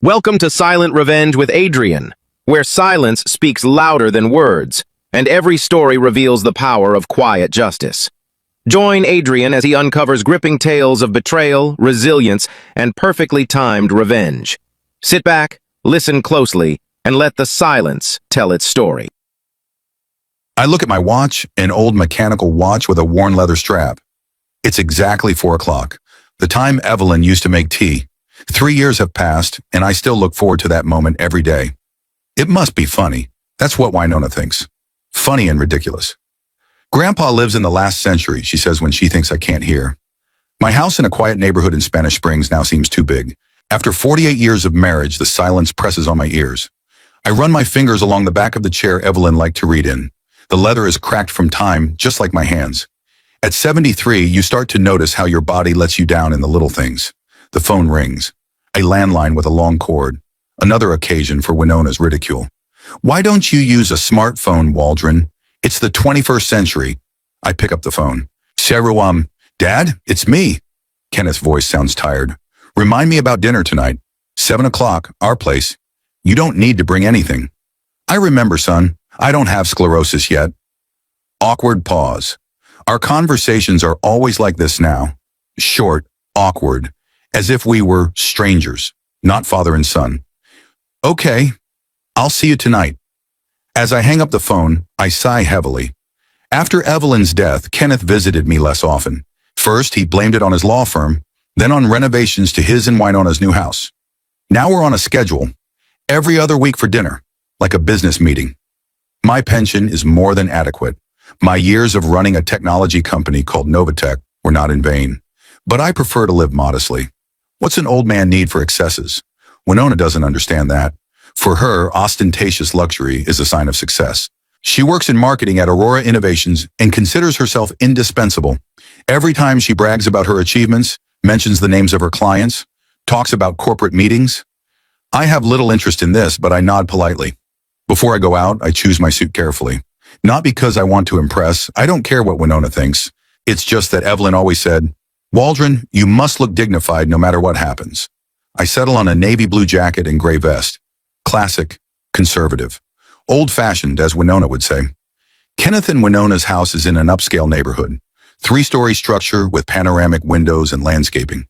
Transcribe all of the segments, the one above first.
Welcome to Silent Revenge with Adrian, where silence speaks louder than words, and every story reveals the power of quiet justice. Join Adrian as he uncovers gripping tales of betrayal, resilience, and perfectly timed revenge. Sit back, listen closely, and let the silence tell its story. I look at my watch, an old mechanical watch with a worn leather strap. It's exactly 4 o'clock, the time Evelyn used to make tea. 3 years have passed, and I still look forward to that moment every day. It must be funny. That's what Winona thinks. Funny and ridiculous. Grandpa lives in the last century, she says when she thinks I can't hear. My house in a quiet neighborhood in Spanish Springs now seems too big. After 48 years of marriage, the silence presses on my ears. I run my fingers along the back of the chair Evelyn liked to read in. The leather is cracked from time, just like my hands. At 73, you start to notice how your body lets you down in the little things. The phone rings. A landline with a long cord. Another occasion for Winona's ridicule. Why don't you use a smartphone, Waldron? It's the 21st century. I pick up the phone. Sarah, Dad, it's me. Kenneth's voice sounds tired. Remind me about dinner tonight. 7 o'clock, our place. You don't need to bring anything. I remember, son. I don't have sclerosis yet. Awkward pause. Our conversations are always like this now. Short, awkward. As if we were strangers, not father and son. Okay, I'll see you tonight. As I hang up the phone, I sigh heavily. After Evelyn's death, Kenneth visited me less often. First, he blamed it on his law firm, then on renovations to his and Winona's new house. Now we're on a schedule, every other week for dinner, like a business meeting. My pension is more than adequate. My years of running a technology company called Novatech were not in vain. But I prefer to live modestly. What's an old man need for excesses? Winona doesn't understand that. For her, ostentatious luxury is a sign of success. She works in marketing at Aurora Innovations and considers herself indispensable. Every time she brags about her achievements, mentions the names of her clients, talks about corporate meetings. I have little interest in this, but I nod politely. Before I go out, I choose my suit carefully. Not because I want to impress. I don't care what Winona thinks. It's just that Evelyn always said, Waldron, you must look dignified no matter what happens. I settle on a navy blue jacket and gray vest. Classic, conservative. Old-fashioned, as Winona would say. Kenneth and Winona's house is in an upscale neighborhood. 3-story structure with panoramic windows and landscaping.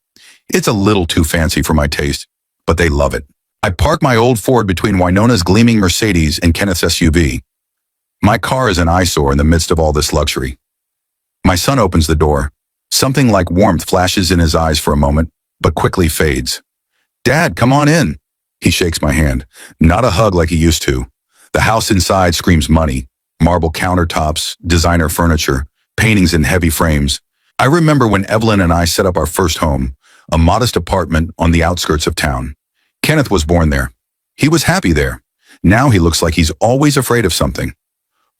It's a little too fancy for my taste, but they love it. I park my old Ford between Winona's gleaming Mercedes and Kenneth's SUV. My car is an eyesore in the midst of all this luxury. My son opens the door. Something like warmth flashes in his eyes for a moment, but quickly fades. Dad, come on in. He shakes my hand. Not a hug like he used to. The house inside screams money. Marble countertops, designer furniture, paintings in heavy frames. I remember when Evelyn and I set up our first home, a modest apartment on the outskirts of town. Kenneth was born there. He was happy there. Now he looks like he's always afraid of something.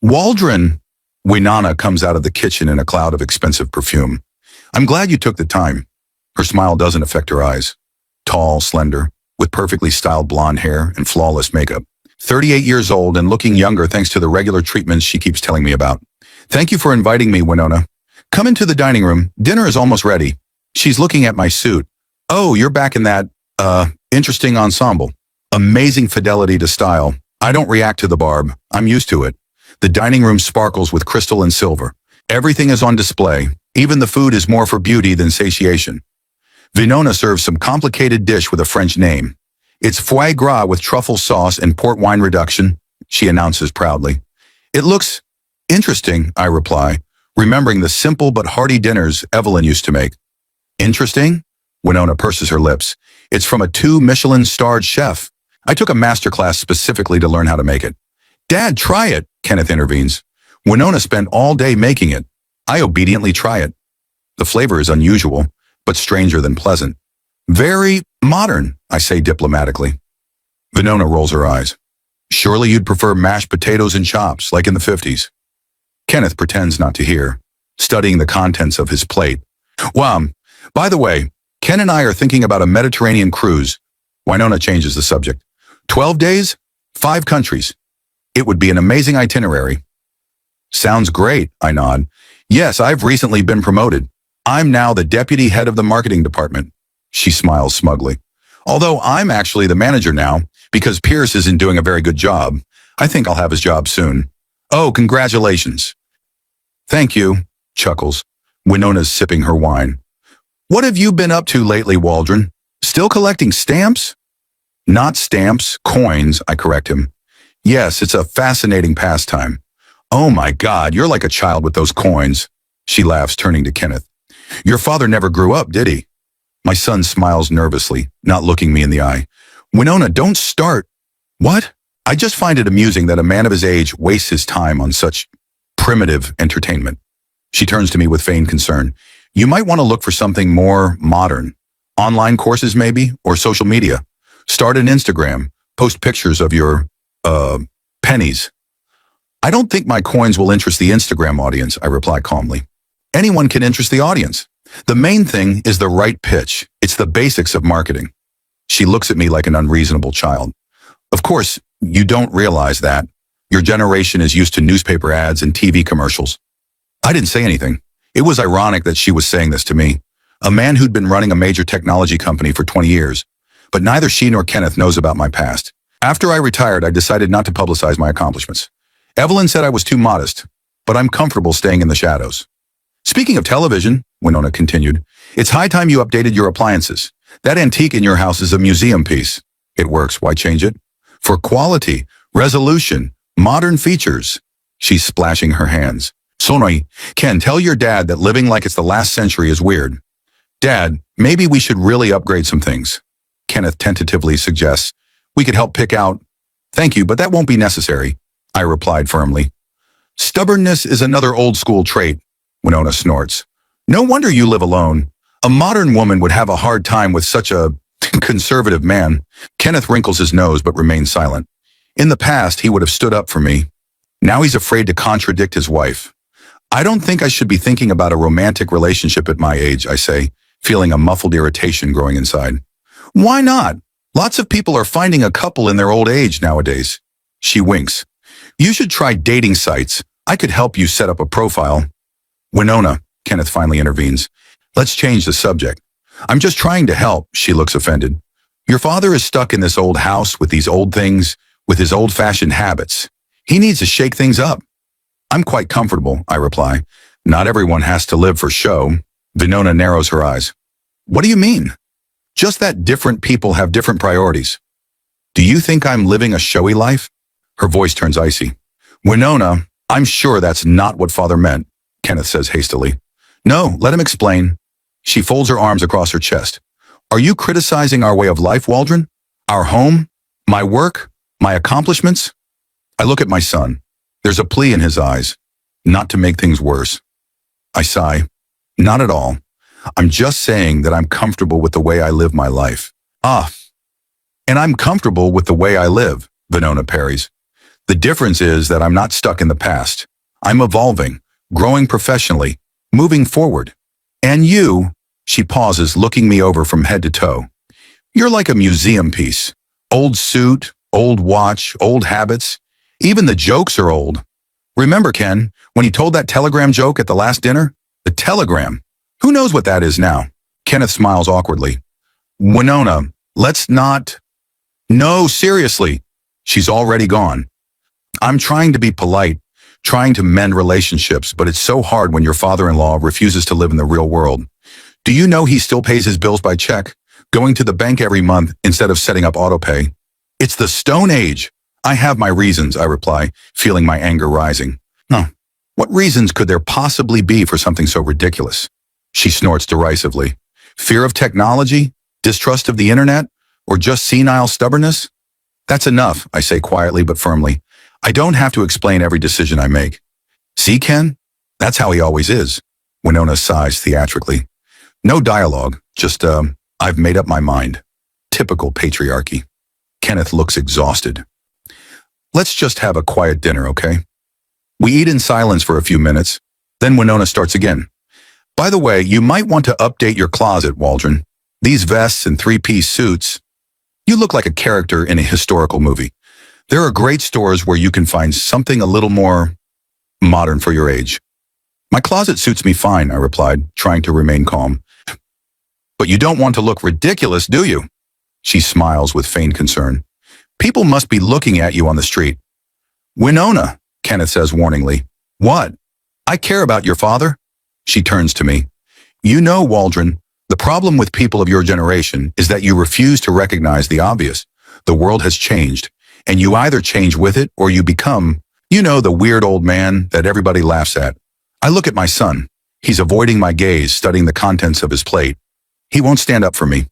Waldron! Winona comes out of the kitchen in a cloud of expensive perfume. I'm glad you took the time. Her smile doesn't affect her eyes. Tall, slender, with perfectly styled blonde hair and flawless makeup. 38 years old and looking younger thanks to the regular treatments she keeps telling me about. Thank you for inviting me, Winona. Come into the dining room. Dinner is almost ready. She's looking at my suit. Oh, you're back in that, interesting ensemble. Amazing fidelity to style. I don't react to the barb. I'm used to it. The dining room sparkles with crystal and silver. Everything is on display. Even the food is more for beauty than satiation. Winona serves some complicated dish with a French name. It's foie gras with truffle sauce and port wine reduction, she announces proudly. It looks interesting, I reply, remembering the simple but hearty dinners Evelyn used to make. Interesting? Winona purses her lips. It's from a 2-Michelin-starred chef. I took a masterclass specifically to learn how to make it. Dad, try it, Kenneth intervenes. Winona spent all day making it. I obediently try it. The flavor is unusual, but stranger than pleasant. Very modern, I say diplomatically. Winona rolls her eyes. Surely you'd prefer mashed potatoes and chops, like in the 50s. Kenneth pretends not to hear, studying the contents of his plate. By the way, Ken and I are thinking about a Mediterranean cruise. Winona changes the subject. 12 days, 5 countries. It would be an amazing itinerary. Sounds great, I nod. Yes, I've recently been promoted. I'm now the deputy head of the marketing department. She smiles smugly. Although I'm actually the manager now, because Pierce isn't doing a very good job. I think I'll have his job soon. Oh, congratulations. Thank you, chuckles. Winona's sipping her wine. What have you been up to lately, Waldron? Still collecting stamps? Not stamps, coins, I correct him. Yes, it's a fascinating pastime. Oh my God, you're like a child with those coins. She laughs, turning to Kenneth. Your father never grew up, did he? My son smiles nervously, not looking me in the eye. Winona, don't start. What? I just find it amusing that a man of his age wastes his time on such primitive entertainment. She turns to me with feigned concern. You might want to look for something more modern. Online courses maybe, or social media. Start an Instagram. Post pictures of your, pennies. I don't think my coins will interest the Instagram audience, I reply calmly. Anyone can interest the audience. The main thing is the right pitch. It's the basics of marketing. She looks at me like an unreasonable child. Of course, you don't realize that. Your generation is used to newspaper ads and TV commercials. I didn't say anything. It was ironic that she was saying this to me, a man who'd been running a major technology company for 20 years. But neither she nor Kenneth knows about my past. After I retired, I decided not to publicize my accomplishments. Evelyn said I was too modest, but I'm comfortable staying in the shadows. Speaking of television, Winona continued, it's high time you updated your appliances. That antique in your house is a museum piece. It works. Why change it? For quality, resolution, modern features. She's splashing her hands. Sonoi, Ken, tell your dad that living like it's the last century is weird. Dad, maybe we should really upgrade some things. Kenneth tentatively suggests. We could help pick out. Thank you, but that won't be necessary, I replied firmly. Stubbornness is another old school trait, Winona snorts. No wonder you live alone. A modern woman would have a hard time with such a conservative man. Kenneth wrinkles his nose but remains silent. In the past, he would have stood up for me. Now he's afraid to contradict his wife. I don't think I should be thinking about a romantic relationship at my age, I say, feeling a muffled irritation growing inside. Why not? Lots of people are finding a couple in their old age nowadays. She winks. You should try dating sites. I could help you set up a profile. Winona, Kenneth finally intervenes. Let's change the subject. I'm just trying to help, she looks offended. Your father is stuck in this old house with these old things, with his old-fashioned habits. He needs to shake things up. I'm quite comfortable, I reply. Not everyone has to live for show. Winona narrows her eyes. What do you mean? Just that different people have different priorities. Do you think I'm living a showy life? Her voice turns icy. Winona, I'm sure that's not what father meant, Kenneth says hastily. No, let him explain. She folds her arms across her chest. Are you criticizing our way of life, Waldron? Our home? My work? My accomplishments? I look at my son. There's a plea in his eyes. Not to make things worse. I sigh. Not at all. I'm just saying that I'm comfortable with the way I live my life. And I'm comfortable with the way I live, Winona parries. The difference is that I'm not stuck in the past. I'm evolving, growing professionally, moving forward. And you, she pauses, looking me over from head to toe. You're like a museum piece. Old suit, old watch, old habits. Even the jokes are old. Remember, Ken, when he told that telegram joke at the last dinner? The telegram. Who knows what that is now? Kenneth smiles awkwardly. Winona, let's not. No, seriously. She's already gone. I'm trying to be polite, trying to mend relationships, but it's so hard when your father-in-law refuses to live in the real world. Do you know he still pays his bills by check, going to the bank every month instead of setting up autopay? It's the Stone Age. I have my reasons, I reply, feeling my anger rising. No. What reasons could there possibly be for something so ridiculous? She snorts derisively. Fear of technology? Distrust of the internet? Or just senile stubbornness? That's enough, I say quietly but firmly. I don't have to explain every decision I make. See, Ken? That's how he always is. Winona sighs theatrically. No dialogue, just, I've made up my mind. Typical patriarchy. Kenneth looks exhausted. Let's just have a quiet dinner, okay? We eat in silence for a few minutes, then Winona starts again. By the way, you might want to update your closet, Waldron. These vests and three-piece suits. You look like a character in a historical movie. There are great stores where you can find something a little more modern for your age. My closet suits me fine, I replied, trying to remain calm. But you don't want to look ridiculous, do you? She smiles with feigned concern. People must be looking at you on the street. Winona, Kenneth says warningly. What? I care about your father? She turns to me. You know, Waldron, the problem with people of your generation is that you refuse to recognize the obvious. The world has changed, and you either change with it or you become, the weird old man that everybody laughs at. I look at my son. He's avoiding my gaze, studying the contents of his plate. He won't stand up for me.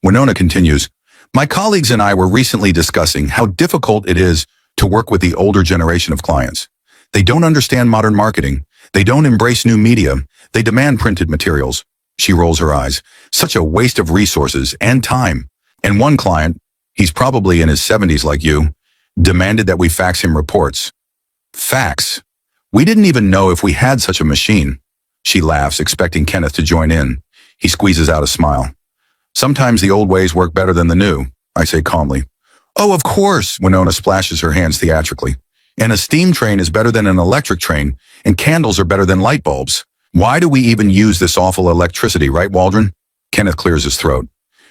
Winona continues, my colleagues and I were recently discussing how difficult it is to work with the older generation of clients. They don't understand modern marketing. They don't embrace new media. They demand printed materials. She rolls her eyes. Such a waste of resources and time. And one client, he's probably in his 70s like you, demanded that we fax him reports. Fax? We didn't even know if we had such a machine. She laughs, expecting Kenneth to join in. He squeezes out a smile. Sometimes the old ways work better than the new, I say calmly. Oh, of course, Winona splashes her hands theatrically. And a steam train is better than an electric train, and candles are better than light bulbs. Why do we even use this awful electricity, right, Waldron? Kenneth clears his throat.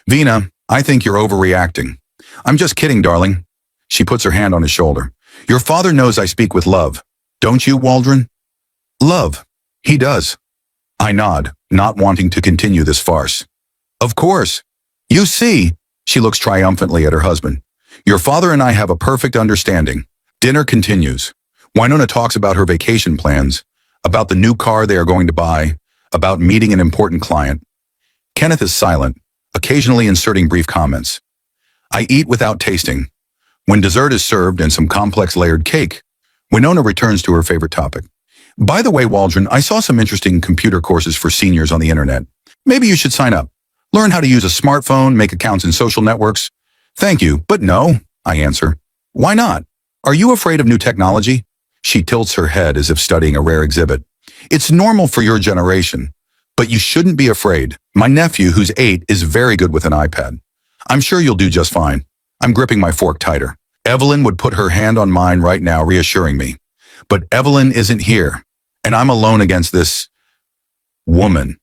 Vina, I think you're overreacting. I'm just kidding, darling. She puts her hand on his shoulder. Your father knows I speak with love. Don't you, Waldron? Love. He does. I nod, not wanting to continue this farce. Of course. You see, she looks triumphantly at her husband. Your father and I have a perfect understanding. Dinner continues. Winona talks about her vacation plans, about the new car they are going to buy, about meeting an important client. Kenneth is silent, occasionally inserting brief comments. I eat without tasting. When dessert is served and some complex layered cake, Winona returns to her favorite topic. By the way, Waldron, I saw some interesting computer courses for seniors on the internet. Maybe you should sign up. Learn how to use a smartphone, make accounts in social networks. Thank you, but no, I answer. Why not? Are you afraid of new technology? She tilts her head as if studying a rare exhibit. It's normal for your generation, but you shouldn't be afraid. My nephew, who's 8, is very good with an iPad. I'm sure you'll do just fine. I'm gripping my fork tighter. Evelyn would put her hand on mine right now, reassuring me. But Evelyn isn't here, and I'm alone against this woman.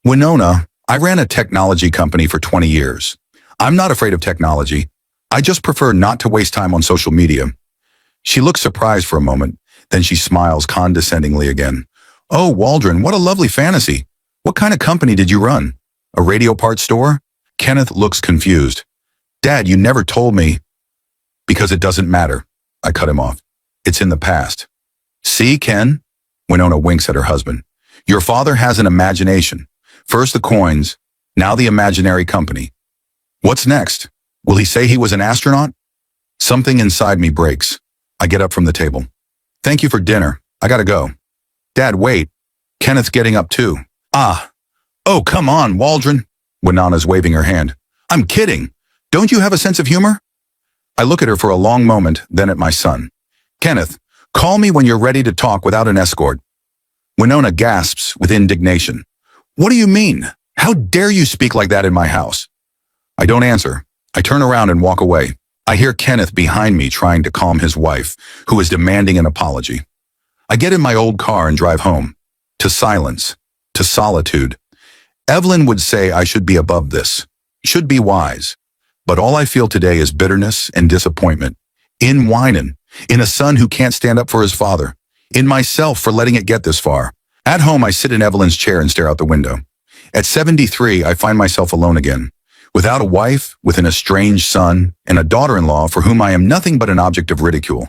Winona, I ran a technology company for 20 years. I'm not afraid of technology. I just prefer not to waste time on social media. She looks surprised for a moment, then she smiles condescendingly again. Oh, Waldron, what a lovely fantasy. What kind of company did you run? A radio parts store? Kenneth looks confused. Dad, you never told me. Because it doesn't matter. I cut him off. It's in the past. See, Ken? Winona winks at her husband. Your father has an imagination. First the coins, now the imaginary company. What's next? Will he say he was an astronaut? Something inside me breaks. I get up from the table. Thank you for dinner. I gotta go. Dad, wait. Kenneth's getting up too. Ah. Oh, come on, Waldron. Winona's waving her hand. I'm kidding. Don't you have a sense of humor? I look at her for a long moment, then at my son. Kenneth, call me when you're ready to talk without an escort. Winona gasps with indignation. What do you mean? How dare you speak like that in my house? I don't answer. I turn around and walk away. I hear Kenneth behind me trying to calm his wife, who is demanding an apology. I get in my old car and drive home. To silence. To solitude. Evelyn would say I should be above this. Should be wise. But all I feel today is bitterness and disappointment. In whining. In a son who can't stand up for his father. In myself for letting it get this far. At home, I sit in Evelyn's chair and stare out the window. At 73, I find myself alone again. Without a wife, with an estranged son, and a daughter-in-law for whom I am nothing but an object of ridicule.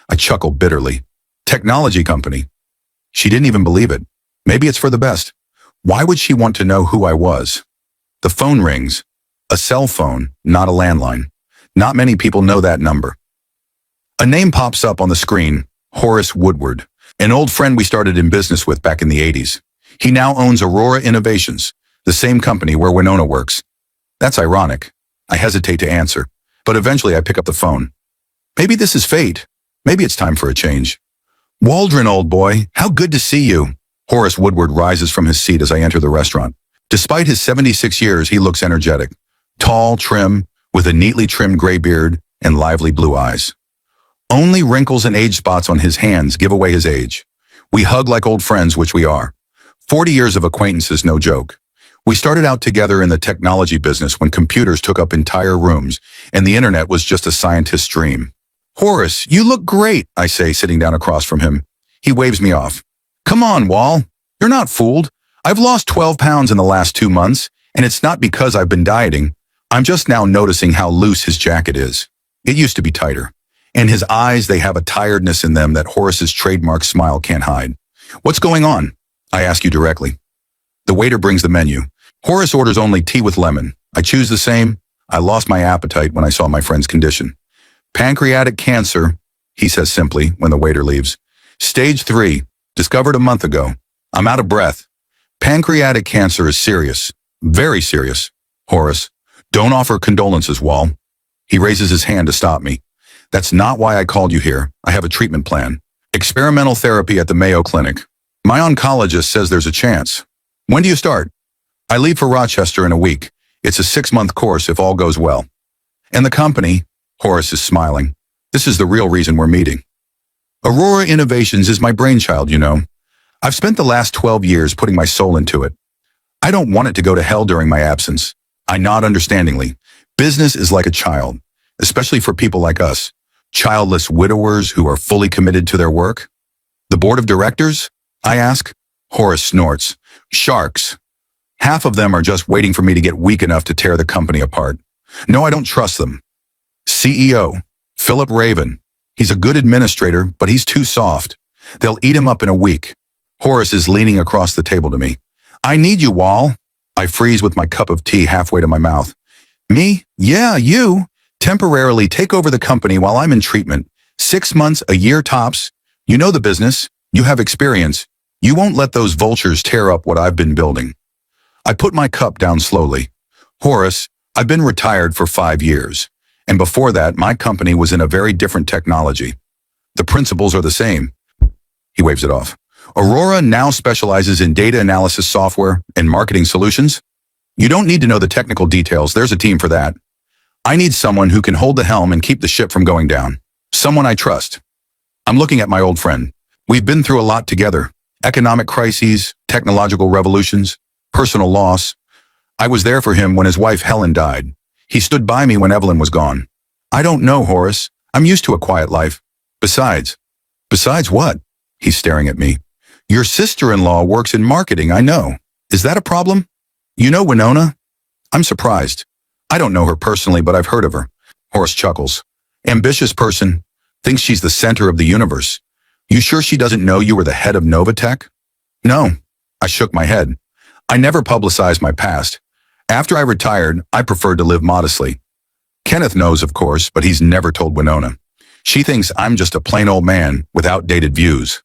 I chuckle bitterly. Technology company. She didn't even believe it. Maybe it's for the best. Why would she want to know who I was? The phone rings. A cell phone, not a landline. Not many people know that number. A name pops up on the screen, Horace Woodward, an old friend we started in business with back in the 80s. He now owns Aurora Innovations, the same company where Winona works. That's ironic. I hesitate to answer, but eventually I pick up the phone. Maybe this is fate. Maybe it's time for a change. Waldron, old boy, how good to see you. Horace Woodward rises from his seat as I enter the restaurant. Despite his 76 years, he looks energetic. Tall, trim, with a neatly trimmed gray beard and lively blue eyes. Only wrinkles and age spots on his hands give away his age. We hug like old friends, which we are. 40 years of acquaintance is no joke. We started out together in the technology business when computers took up entire rooms and the internet was just a scientist's dream. Horace, you look great, I say, sitting down across from him. He waves me off. Come on, Wall. You're not fooled. I've lost 12 pounds in the last 2 months, and it's not because I've been dieting. I'm just now noticing how loose his jacket is. It used to be tighter. And his eyes, they have a tiredness in them that Horace's trademark smile can't hide. What's going on? I ask you directly. The waiter brings the menu. Horace orders only tea with lemon. I choose the same. I lost my appetite when I saw my friend's condition. Pancreatic cancer, he says simply when the waiter leaves. Stage 3, discovered a month ago. I'm out of breath. Pancreatic cancer is serious. Very serious. Horace, don't offer condolences, Wall. He raises his hand to stop me. That's not why I called you here. I have a treatment plan. Experimental therapy at the Mayo Clinic. My oncologist says there's a chance. When do you start? I leave for Rochester in a week. It's a 6-month course if all goes well. And the company, Horace is smiling. This is the real reason we're meeting. Aurora Innovations is my brainchild, you know. I've spent the last 12 years putting my soul into it. I don't want it to go to hell during my absence. I nod understandingly. Business is like a child, especially for people like us, childless widowers who are fully committed to their work. The board of directors? I ask. Horace snorts. Sharks. Half of them are just waiting for me to get weak enough to tear the company apart. No, I don't trust them. CEO, Philip Raven. He's a good administrator, but he's too soft. They'll eat him up in a week. Horace is leaning across the table to me. I need you, Wall. I freeze with my cup of tea halfway to my mouth. Me? Yeah, you. Temporarily take over the company while I'm in treatment. 6 months, a year tops. You know the business. You have experience. You won't let those vultures tear up what I've been building. I put my cup down slowly. Horace, I've been retired for 5 years. And before that, my company was in a very different technology. The principles are the same. He waves it off. Aurora now specializes in data analysis software and marketing solutions. You don't need to know the technical details. There's a team for that. I need someone who can hold the helm and keep the ship from going down. Someone I trust. I'm looking at my old friend. We've been through a lot together. Economic crises, technological revolutions, personal loss. I was there for him when his wife Helen died. He stood by me when Evelyn was gone. I don't know, Horace. I'm used to a quiet life. Besides what? He's staring at me. Your sister-in-law works in marketing, I know. Is that a problem? You know Winona? I'm surprised. I don't know her personally, but I've heard of her. Horace chuckles. Ambitious person. Thinks she's the center of the universe. You sure she doesn't know you were the head of Novatech? No. I shook my head. I never publicized my past. After I retired, I preferred to live modestly. Kenneth knows, of course, but he's never told Winona. She thinks I'm just a plain old man with outdated views.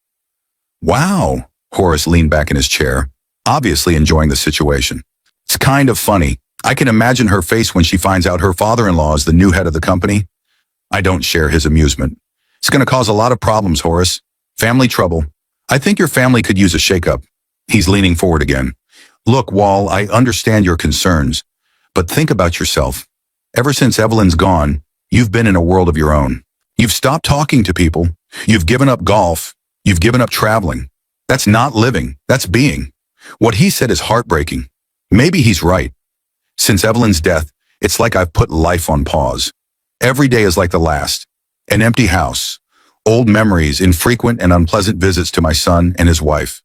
Wow, Horace leaned back in his chair, obviously enjoying the situation. It's kind of funny. I can imagine her face when she finds out her father-in-law is the new head of the company. I don't share his amusement. It's going to cause a lot of problems, Horace. Family trouble. I think your family could use a shakeup. He's leaning forward again. Look, Wall, I understand your concerns, but think about yourself. Ever since Evelyn's gone, you've been in a world of your own. You've stopped talking to people. You've given up golf. You've given up traveling. That's not living. That's being. What he said is heartbreaking. Maybe he's right. Since Evelyn's death, it's like I've put life on pause. Every day is like the last. An empty house. Old memories, infrequent and unpleasant visits to my son and his wife.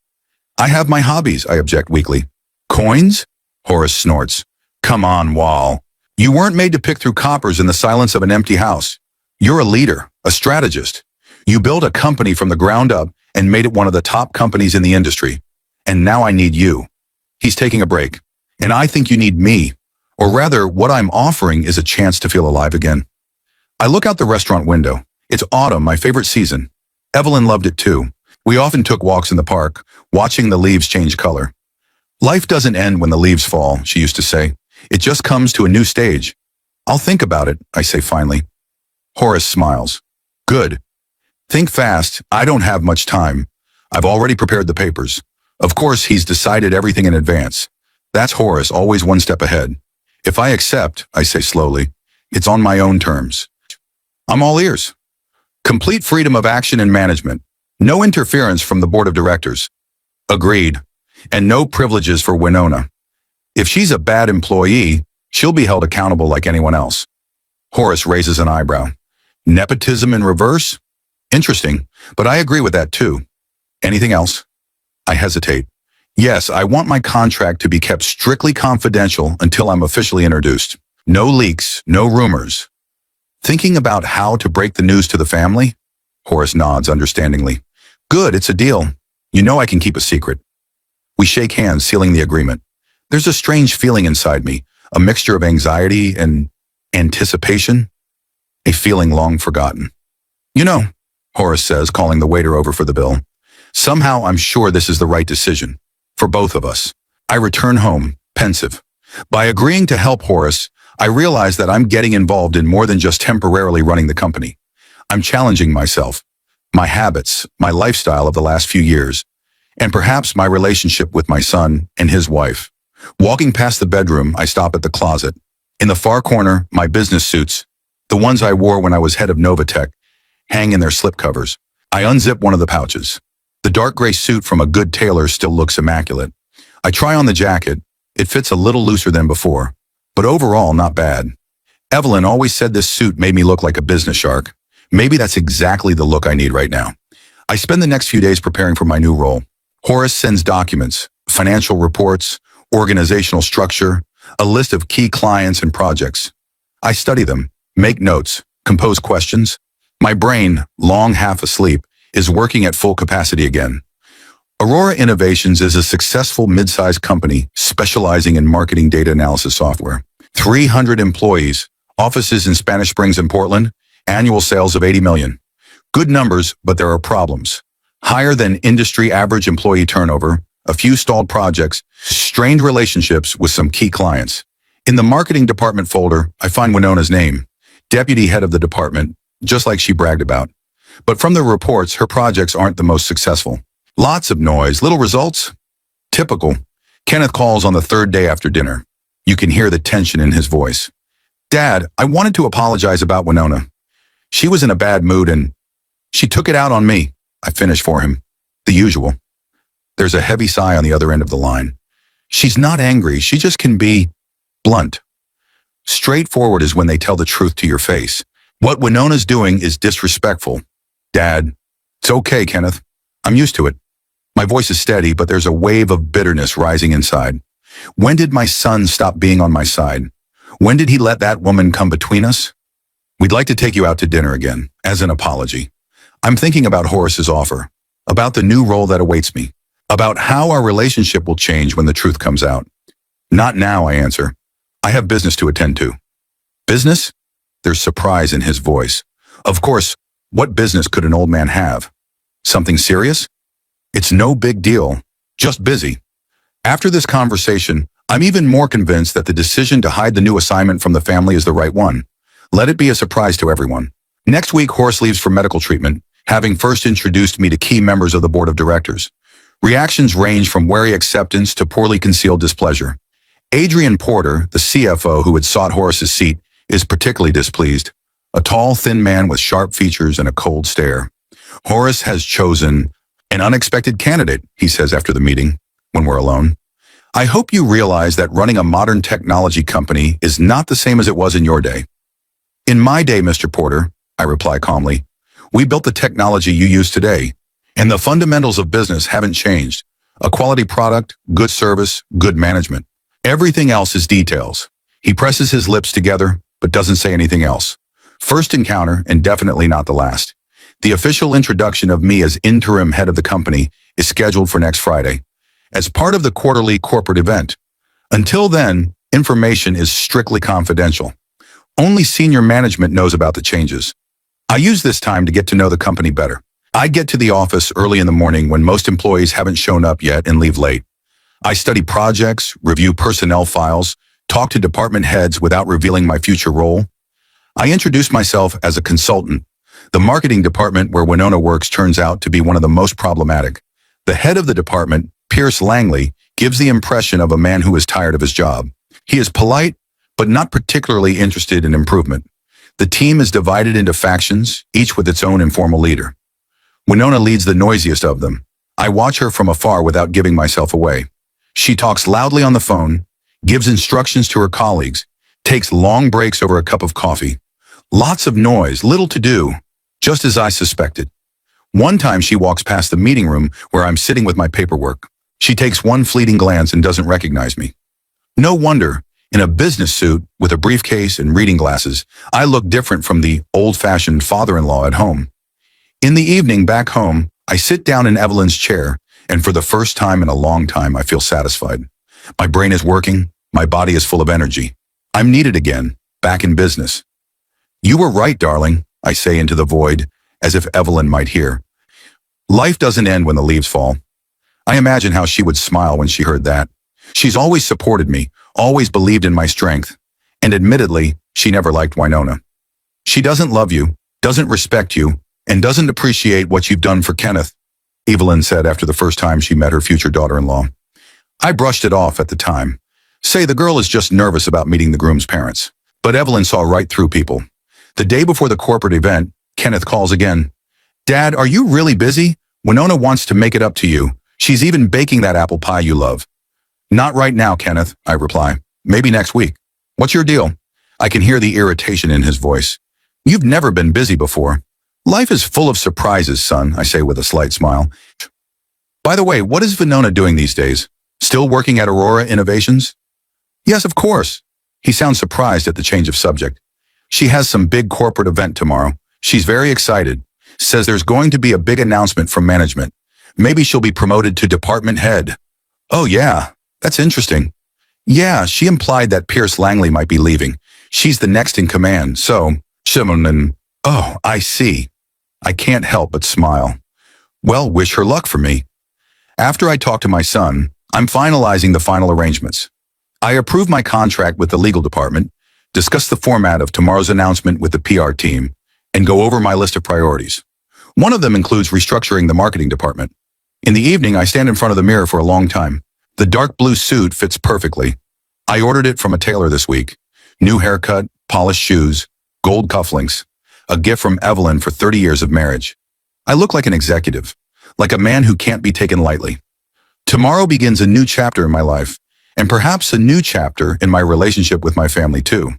I have my hobbies, I object weakly. Coins? Horace snorts. Come on, Wall. You weren't made to pick through coppers in the silence of an empty house. You're a leader, a strategist. You built a company from the ground up and made it one of the top companies in the industry. And now I need you. He's taking a break. And I think you need me. Or rather, what I'm offering is a chance to feel alive again. I look out the restaurant window. It's autumn, my favorite season. Evelyn loved it too. We often took walks in the park, watching the leaves change color. Life doesn't end when the leaves fall, she used to say. It just comes to a new stage. I'll think about it, I say finally. Horace smiles. Good. Think fast. I don't have much time. I've already prepared the papers. Of course, he's decided everything in advance. That's Horace, always one step ahead. If I accept, I say slowly, it's on my own terms. I'm all ears. Complete freedom of action and management. No interference from the board of directors. Agreed. And no privileges for Winona. If she's a bad employee, she'll be held accountable like anyone else. Horace raises an eyebrow. Nepotism in reverse? Interesting, but I agree with that too. Anything else? I hesitate. Yes, I want my contract to be kept strictly confidential until I'm officially introduced. No leaks, no rumors. Thinking about how to break the news to the family? Horace nods understandingly. Good, it's a deal. You know I can keep a secret. We shake hands, sealing the agreement. There's a strange feeling inside me, a mixture of anxiety and anticipation, a feeling long forgotten. You know, Horace says, calling the waiter over for the bill. Somehow I'm sure this is the right decision. For both of us. I return home, pensive. By agreeing to help Horace, I realize that I'm getting involved in more than just temporarily running the company. I'm challenging myself, my habits, my lifestyle of the last few years, and perhaps my relationship with my son and his wife. Walking past the bedroom, I stop at the closet. In the far corner, my business suits, the ones I wore when I was head of Novatech, hang in their slipcovers. I unzip one of the pouches. The dark gray suit from a good tailor still looks immaculate. I try on the jacket. It fits a little looser than before, but overall not bad. Evelyn always said this suit made me look like a business shark. Maybe that's exactly the look I need right now. I spend the next few days preparing for my new role. Horace sends documents, financial reports, organizational structure, a list of key clients and projects. I study them, make notes, compose questions. My brain, long half asleep, is working at full capacity again. Aurora Innovations is a successful mid-sized company specializing in marketing data analysis software. 300 employees, offices in Spanish Springs and Portland, annual sales of 80 million. Good numbers, but there are problems. Higher than industry average employee turnover, a few stalled projects, strained relationships with some key clients. In the marketing department folder, I find Winona's name, deputy head of the department, just like she bragged about. But from the reports, her projects aren't the most successful. Lots of noise, little results. Typical. Kenneth calls on the third day after dinner. You can hear the tension in his voice. Dad, I wanted to apologize about Winona. She was in a bad mood and she took it out on me. I finish for him. The usual. There's a heavy sigh on the other end of the line. She's not angry. She just can be blunt. Straightforward is when they tell the truth to your face. What Winona's doing is disrespectful. Dad, it's okay, Kenneth. I'm used to it. My voice is steady, but there's a wave of bitterness rising inside. When did my son stop being on my side? When did he let that woman come between us? We'd like to take you out to dinner again, as an apology. I'm thinking about Horace's offer, about the new role that awaits me, about how our relationship will change when the truth comes out. Not now, I answer. I have business to attend to. Business? There's surprise in his voice. Of course, what business could an old man have? Something serious? It's no big deal, just busy. After this conversation, I'm even more convinced that the decision to hide the new assignment from the family is the right one. Let it be a surprise to everyone. Next week, Horace leaves for medical treatment, having first introduced me to key members of the board of directors. Reactions range from wary acceptance to poorly concealed displeasure. Adrian Porter, the CFO who had sought Horace's seat, is particularly displeased. A tall, thin man with sharp features and a cold stare. Horace has chosen an unexpected candidate, he says after the meeting, when we're alone. I hope you realize that running a modern technology company is not the same as it was in your day. In my day, Mr. Porter, I reply calmly, we built the technology you use today, and the fundamentals of business haven't changed. A quality product, good service, good management. Everything else is details. He presses his lips together, but doesn't say anything else. First encounter, and definitely not the last. The official introduction of me as interim head of the company is scheduled for next Friday, as part of the quarterly corporate event. Until then, information is strictly confidential. Only senior management knows about the changes. I use this time to get to know the company better. I get to the office early in the morning when most employees haven't shown up yet and leave late. I study projects, review personnel files, talk to department heads without revealing my future role. I introduce myself as a consultant. The marketing department where Winona works turns out to be one of the most problematic. The head of the department, Pierce Langley, gives the impression of a man who is tired of his job. He is polite, but not particularly interested in improvement. The team is divided into factions, each with its own informal leader. Winona leads the noisiest of them. I watch her from afar without giving myself away. She talks loudly on the phone, gives instructions to her colleagues, takes long breaks over a cup of coffee. Lots of noise, little to do, just as I suspected. One time she walks past the meeting room where I'm sitting with my paperwork. She takes one fleeting glance and doesn't recognize me. No wonder, in a business suit with a briefcase and reading glasses, I look different from the old-fashioned father-in-law at home. In the evening back home, I sit down in Evelyn's chair, and for the first time in a long time, I feel satisfied. My brain is working, my body is full of energy. I'm needed again, back in business. You were right, darling, I say into the void, as if Evelyn might hear. Life doesn't end when the leaves fall. I imagine how she would smile when she heard that. She's always supported me, always believed in my strength, and admittedly, she never liked Winona. She doesn't love you, doesn't respect you, and doesn't appreciate what you've done for Kenneth, Evelyn said after the first time she met her future daughter-in-law. I brushed it off at the time. Say the girl is just nervous about meeting the groom's parents. But Evelyn saw right through people. The day before the corporate event, Kenneth calls again. Dad, are you really busy? Winona wants to make it up to you. She's even baking that apple pie you love. Not right now, Kenneth, I reply. Maybe next week. What's your deal? I can hear the irritation in his voice. You've never been busy before. Life is full of surprises, son, I say with a slight smile. By the way, what is Winona doing these days? Still working at Aurora Innovations? Yes, of course. He sounds surprised at the change of subject. She has some big corporate event tomorrow. She's very excited. Says there's going to be a big announcement from management. Maybe she'll be promoted to department head. Oh yeah, that's interesting. Yeah, she implied that Pierce Langley might be leaving. She's the next in command, so... Oh, I see. I can't help but smile. Well, wish her luck for me. After I talk to my son, I'm finalizing the final arrangements. I approve my contract with the legal department, discuss the format of tomorrow's announcement with the PR team, and go over my list of priorities. One of them includes restructuring the marketing department. In the evening, I stand in front of the mirror for a long time. The dark blue suit fits perfectly. I ordered it from a tailor this week. New haircut, polished shoes, gold cufflinks, a gift from Evelyn for 30 years of marriage. I look like an executive, like a man who can't be taken lightly. Tomorrow begins a new chapter in my life, and perhaps a new chapter in my relationship with my family too.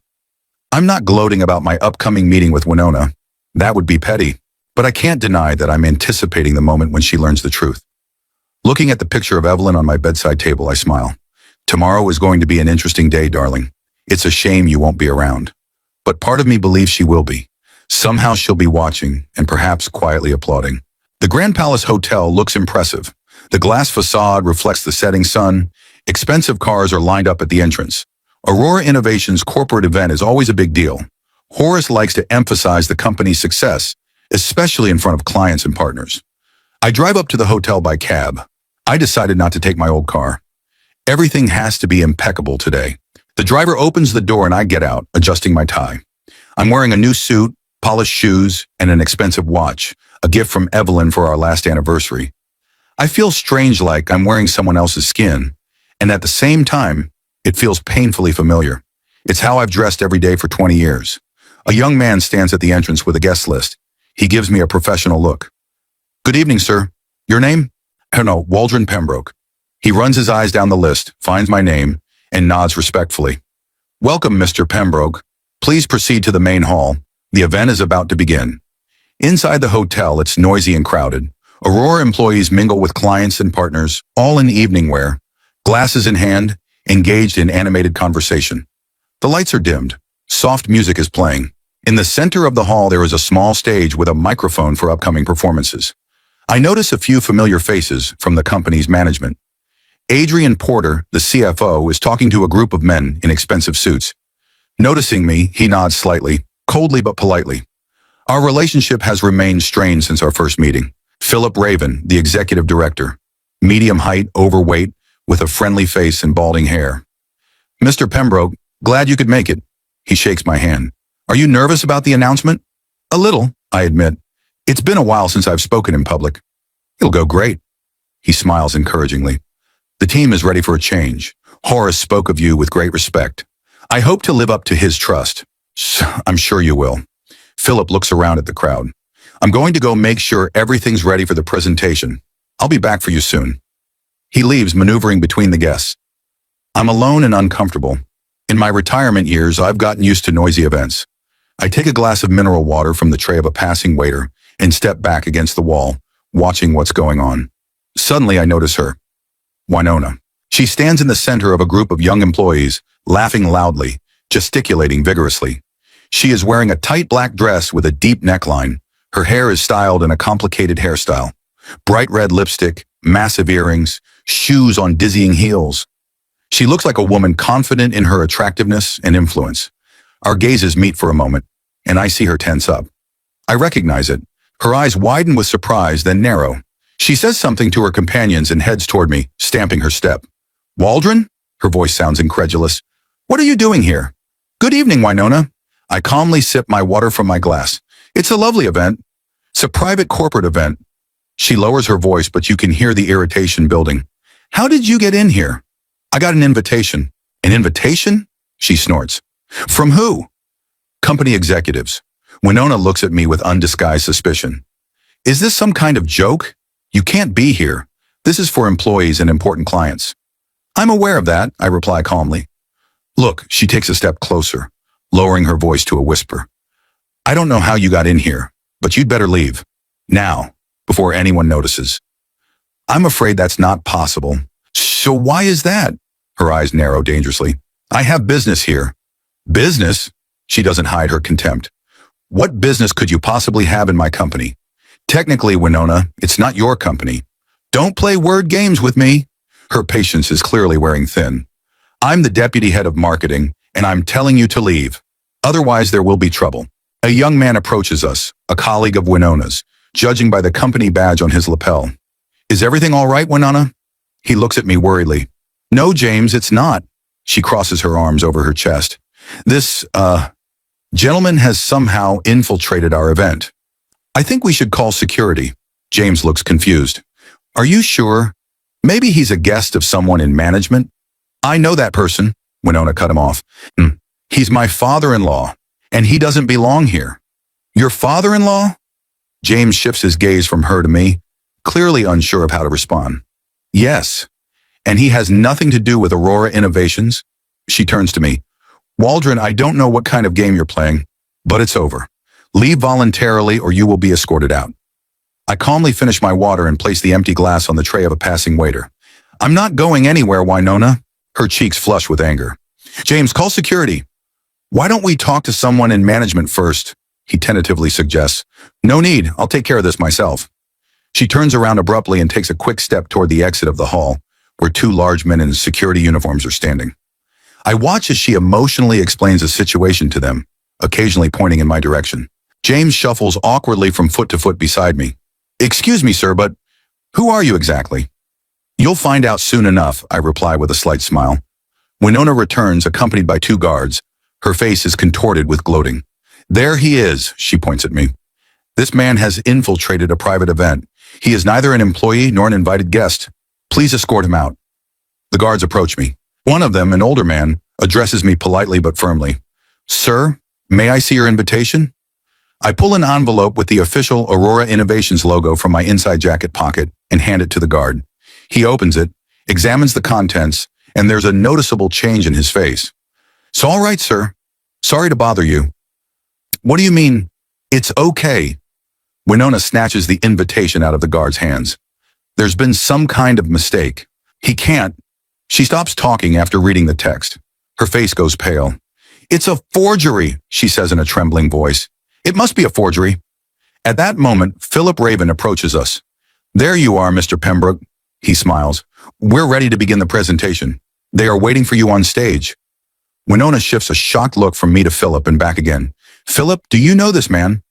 I'm not gloating about my upcoming meeting with Winona. That would be petty, but I can't deny that I'm anticipating the moment when she learns the truth. Looking at the picture of Evelyn on my bedside table, I smile. Tomorrow is going to be an interesting day, darling. It's a shame you won't be around. But part of me believes she will be. Somehow she'll be watching and perhaps quietly applauding. The Grand Palace Hotel looks impressive. The glass facade reflects the setting sun. Expensive cars are lined up at the entrance. Aurora Innovations' corporate event is always a big deal. Horace likes to emphasize the company's success, especially in front of clients and partners. I drive up to the hotel by cab. I decided not to take my old car. Everything has to be impeccable today. The driver opens the door and I get out, adjusting my tie. I'm wearing a new suit, polished shoes, and an expensive watch, a gift from Evelyn for our last anniversary. I feel strange, like I'm wearing someone else's skin, and at the same time, it feels painfully familiar. It's how I've dressed every day for 20 years. A young man stands at the entrance with a guest list. He gives me a professional look. Good evening, sir. Your name? No, Waldron Pembroke. He runs his eyes down the list, finds my name, and nods respectfully. Welcome, Mr. Pembroke. Please proceed to the main hall. The event is about to begin. Inside the hotel, it's noisy and crowded. Aurora employees mingle with clients and partners, all in evening wear, glasses in hand, engaged in animated conversation. The lights are dimmed. Soft music is playing. In the center of the hall, there is a small stage with a microphone for upcoming performances. I notice a few familiar faces from the company's management. Adrian Porter, the CFO, is talking to a group of men in expensive suits. Noticing me, he nods slightly, coldly but politely. Our relationship has remained strained since our first meeting. Philip Raven, the executive director, medium height, overweight, with a friendly face and balding hair. Mr. Pembroke, glad you could make it. He shakes my hand. Are you nervous about the announcement? A little, I admit. It's been a while since I've spoken in public. It'll go great. He smiles encouragingly. The team is ready for a change. Horace spoke of you with great respect. I hope to live up to his trust. I'm sure you will. Philip looks around at the crowd. I'm going to go make sure everything's ready for the presentation. I'll be back for you soon. He leaves, maneuvering between the guests. I'm alone and uncomfortable. In my retirement years, I've gotten used to noisy events. I take a glass of mineral water from the tray of a passing waiter and step back against the wall, watching what's going on. Suddenly, I notice her. Winona. She stands in the center of a group of young employees, laughing loudly, gesticulating vigorously. She is wearing a tight black dress with a deep neckline. Her hair is styled in a complicated hairstyle. Bright red lipstick, massive earrings, shoes on dizzying heels. She looks like a woman confident in her attractiveness and influence. Our gazes meet for a moment, and I see her tense up. I recognize it. Her eyes widen with surprise, then narrow. She says something to her companions and heads toward me, stamping her step. Waldron? Her voice sounds incredulous. What are you doing here? Good evening, Winona. I calmly sip my water from my glass. It's a lovely event. It's a private corporate event. She lowers her voice, but you can hear the irritation building. How did you get in here? I got an invitation. An invitation? She snorts. From who? Company executives. Winona looks at me with undisguised suspicion. Is this some kind of joke? You can't be here. This is for employees and important clients. I'm aware of that, I reply calmly. Look, she takes a step closer, lowering her voice to a whisper. I don't know how you got in here, but you'd better leave. Now, before anyone notices. I'm afraid that's not possible. So why is that? Her eyes narrow dangerously. I have business here. Business? She doesn't hide her contempt. What business could you possibly have in my company? Technically, Winona, it's not your company. Don't play word games with me. Her patience is clearly wearing thin. I'm the deputy head of marketing, and I'm telling you to leave. Otherwise, there will be trouble. A young man approaches us, a colleague of Winona's, judging by the company badge on his lapel. Is everything all right, Winona? He looks at me worriedly. No, James, it's not. She crosses her arms over her chest. This, gentleman has somehow infiltrated our event. I think we should call security. James looks confused. Are you sure? Maybe he's a guest of someone in management? I know that person. Winona cut him off. He's my father-in-law, and he doesn't belong here. Your father-in-law? James shifts his gaze from her to me, clearly unsure of how to respond. Yes, and he has nothing to do with Aurora Innovations. She turns to me. Waldron, I don't know what kind of game you're playing, but it's over. Leave voluntarily or you will be escorted out. I calmly finish my water and place the empty glass on the tray of a passing waiter. I'm not going anywhere, Winona. Her cheeks flush with anger. James, call security. Why don't we talk to someone in management first? He tentatively suggests. No need, I'll take care of this myself. She turns around abruptly and takes a quick step toward the exit of the hall, where two large men in security uniforms are standing. I watch as she emotionally explains the situation to them, occasionally pointing in my direction. James shuffles awkwardly from foot to foot beside me. Excuse me, sir, but who are you exactly? You'll find out soon enough, I reply with a slight smile. Winona returns, accompanied by two guards. Her face is contorted with gloating. There he is, she points at me. This man has infiltrated a private event. He is neither an employee nor an invited guest. Please escort him out. The guards approach me. One of them, an older man, addresses me politely but firmly. Sir, may I see your invitation? I pull an envelope with the official Aurora Innovations logo from my inside jacket pocket and hand it to the guard. He opens it, examines the contents, and there's a noticeable change in his face. It's all right, sir. Sorry to bother you. What do you mean, it's okay? Winona snatches the invitation out of the guard's hands. There's been some kind of mistake. He can't. She stops talking after reading the text. Her face goes pale. It's a forgery, she says in a trembling voice. It must be a forgery. At that moment, Philip Raven approaches us. There you are, Mr. Pembroke. He smiles. We're ready to begin the presentation. They are waiting for you on stage. Winona shifts a shocked look from me to Philip and back again. Philip, do you know this man?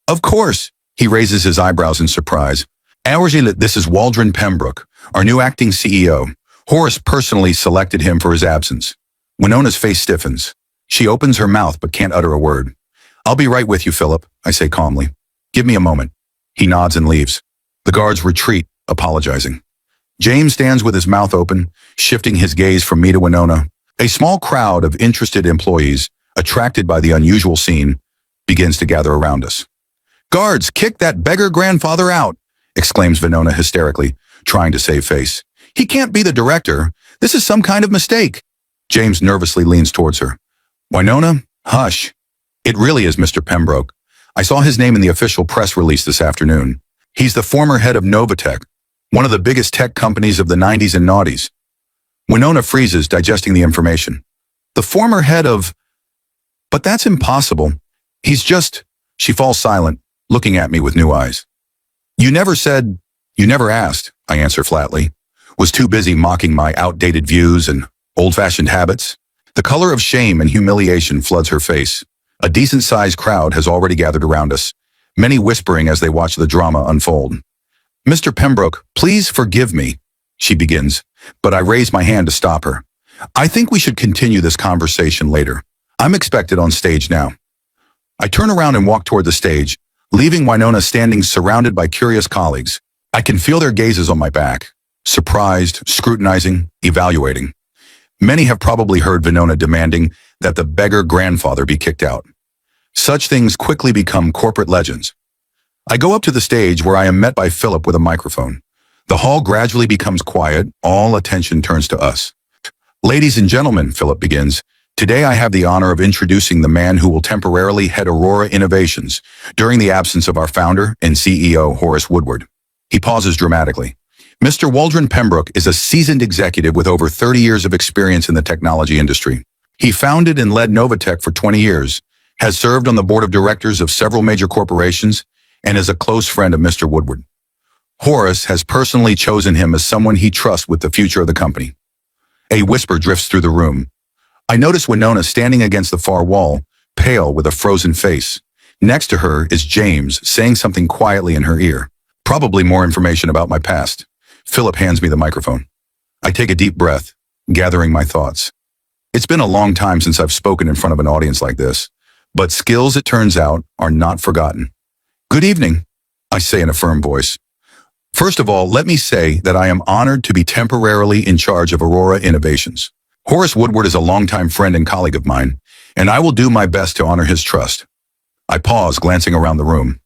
Of course. He raises his eyebrows in surprise. This is Waldron Pembroke, our new acting CEO. Horace personally selected him for his absence. Winona's face stiffens. She opens her mouth but can't utter a word. I'll be right with you, Philip, I say calmly. Give me a moment. He nods and leaves. The guards retreat, apologizing. James stands with his mouth open, shifting his gaze from me to Winona. A small crowd of interested employees, attracted by the unusual scene, begins to gather around us. Guards, kick that beggar grandfather out, exclaims Winona hysterically, trying to save face. He can't be the director. This is some kind of mistake. James nervously leans towards her. Winona, hush. It really is Mr. Pembroke. I saw his name in the official press release this afternoon. He's the former head of Novatech, one of the biggest tech companies of the 90s and noughties. Winona freezes, digesting the information. The former head of... But that's impossible. He's just... She falls silent, looking at me with new eyes. You never said... You never asked, I answer flatly. Was too busy mocking my outdated views and old-fashioned habits. The color of shame and humiliation floods her face. A decent-sized crowd has already gathered around us, many whispering as they watch the drama unfold. Mr. Pembroke, please forgive me, she begins, but I raise my hand to stop her. I think we should continue this conversation later. I'm expected on stage now. I turn around and walk toward the stage, leaving Winona standing surrounded by curious colleagues. I can feel their gazes on my back, surprised, scrutinizing, evaluating. Many have probably heard Winona demanding that the beggar grandfather be kicked out. Such things quickly become corporate legends. I go up to the stage where I am met by Philip with a microphone. The hall gradually becomes quiet, all attention turns to us. Ladies and gentlemen, Philip begins, today I have the honor of introducing the man who will temporarily head Aurora Innovations during the absence of our founder and CEO, Horace Woodward. He pauses dramatically. Mr. Waldron Pembroke is a seasoned executive with over 30 years of experience in the technology industry. He founded and led Novatech for 20 years, has served on the board of directors of several major corporations, and is a close friend of Mr. Woodward. Horace has personally chosen him as someone he trusts with the future of the company. A whisper drifts through the room. I notice Winona standing against the far wall, pale with a frozen face. Next to her is James saying something quietly in her ear. Probably more information about my past. Philip hands me the microphone. I take a deep breath, gathering my thoughts. It's been a long time since I've spoken in front of an audience like this, but skills, it turns out, are not forgotten. Good evening, I say in a firm voice. First of all, let me say that I am honored to be temporarily in charge of Aurora Innovations. Horace Woodward is a longtime friend and colleague of mine, and I will do my best to honor his trust. I pause, glancing around the room.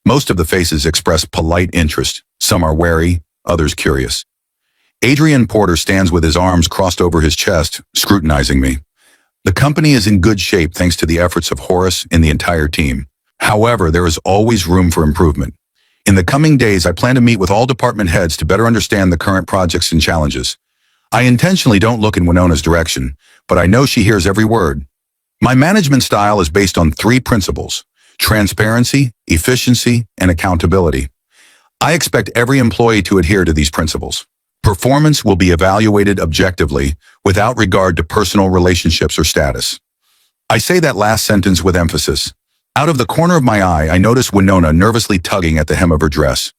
Most of the faces express polite interest. Some are wary, others curious. Adrian Porter stands with his arms crossed over his chest, scrutinizing me. The company is in good shape thanks to the efforts of Horace and the entire team. However, there is always room for improvement. In the coming days, I plan to meet with all department heads to better understand the current projects and challenges. I intentionally don't look in Winona's direction, but I know she hears every word. My management style is based on 3 principles: transparency, efficiency, and accountability. I expect every employee to adhere to these principles. Performance will be evaluated objectively without regard to personal relationships or status. I say that last sentence with emphasis. Out of the corner of my eye, I notice Winona nervously tugging at the hem of her dress.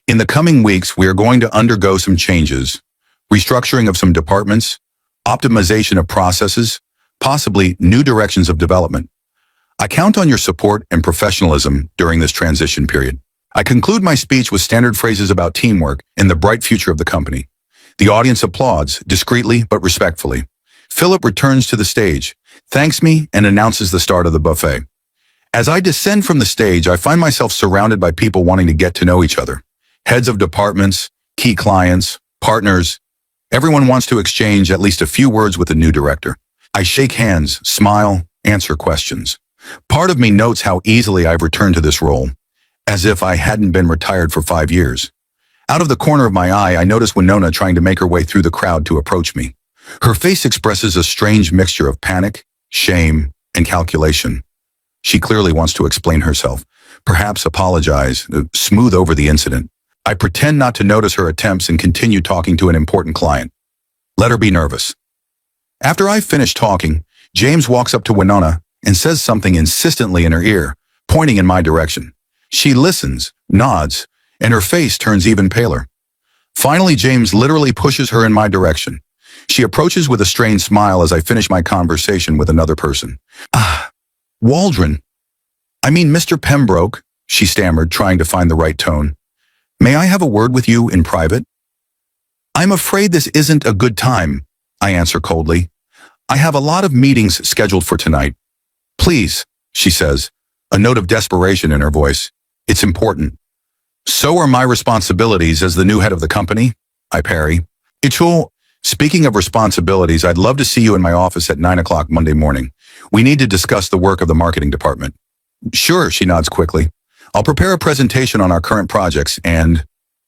In the coming weeks, we are going to undergo some changes, restructuring of some departments, optimization of processes, possibly new directions of development. I count on your support and professionalism during this transition period. I conclude my speech with standard phrases about teamwork and the bright future of the company. The audience applauds, discreetly but respectfully. Philip returns to the stage, thanks me, and announces the start of the buffet. As I descend from the stage, I find myself surrounded by people wanting to get to know each other. Heads of departments, key clients, partners. Everyone wants to exchange at least a few words with the new director. I shake hands, smile, answer questions. Part of me notes how easily I've returned to this role, as if I hadn't been retired for 5 years. Out of the corner of my eye, I notice Winona trying to make her way through the crowd to approach me. Her face expresses a strange mixture of panic, shame, and calculation. She clearly wants to explain herself, perhaps apologize, smooth over the incident. I pretend not to notice her attempts and continue talking to an important client. Let her be nervous. After I've finished talking, James walks up to Winona and says something insistently in her ear, pointing in my direction. She listens, nods, and her face turns even paler. Finally, James literally pushes her in my direction. She approaches with a strained smile as I finish my conversation with another person. Waldron. I mean, Mr. Pembroke, she stammered, trying to find the right tone. May I have a word with you in private? I'm afraid this isn't a good time, I answer coldly. I have a lot of meetings scheduled for tonight. Please, she says, a note of desperation in her voice. It's important. So are my responsibilities as the new head of the company, I parry. It's all. Speaking of responsibilities, I'd love to see you in my office at 9 o'clock Monday morning. We need to discuss the work of the marketing department. Sure, she nods quickly. I'll prepare a presentation on our current projects and...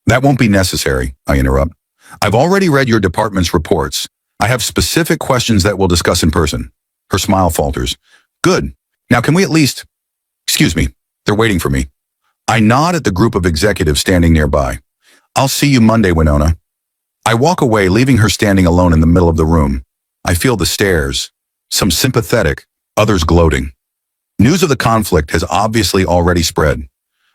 That won't be necessary, I interrupt. I've already read your department's reports. I have specific questions that we'll discuss in person. Her smile falters. Good. Now can we at least... Excuse me, they're waiting for me. I nod at the group of executives standing nearby. I'll see you Monday, Winona. I walk away, leaving her standing alone in the middle of the room. I feel the stares, some sympathetic, others gloating. News of the conflict has obviously already spread.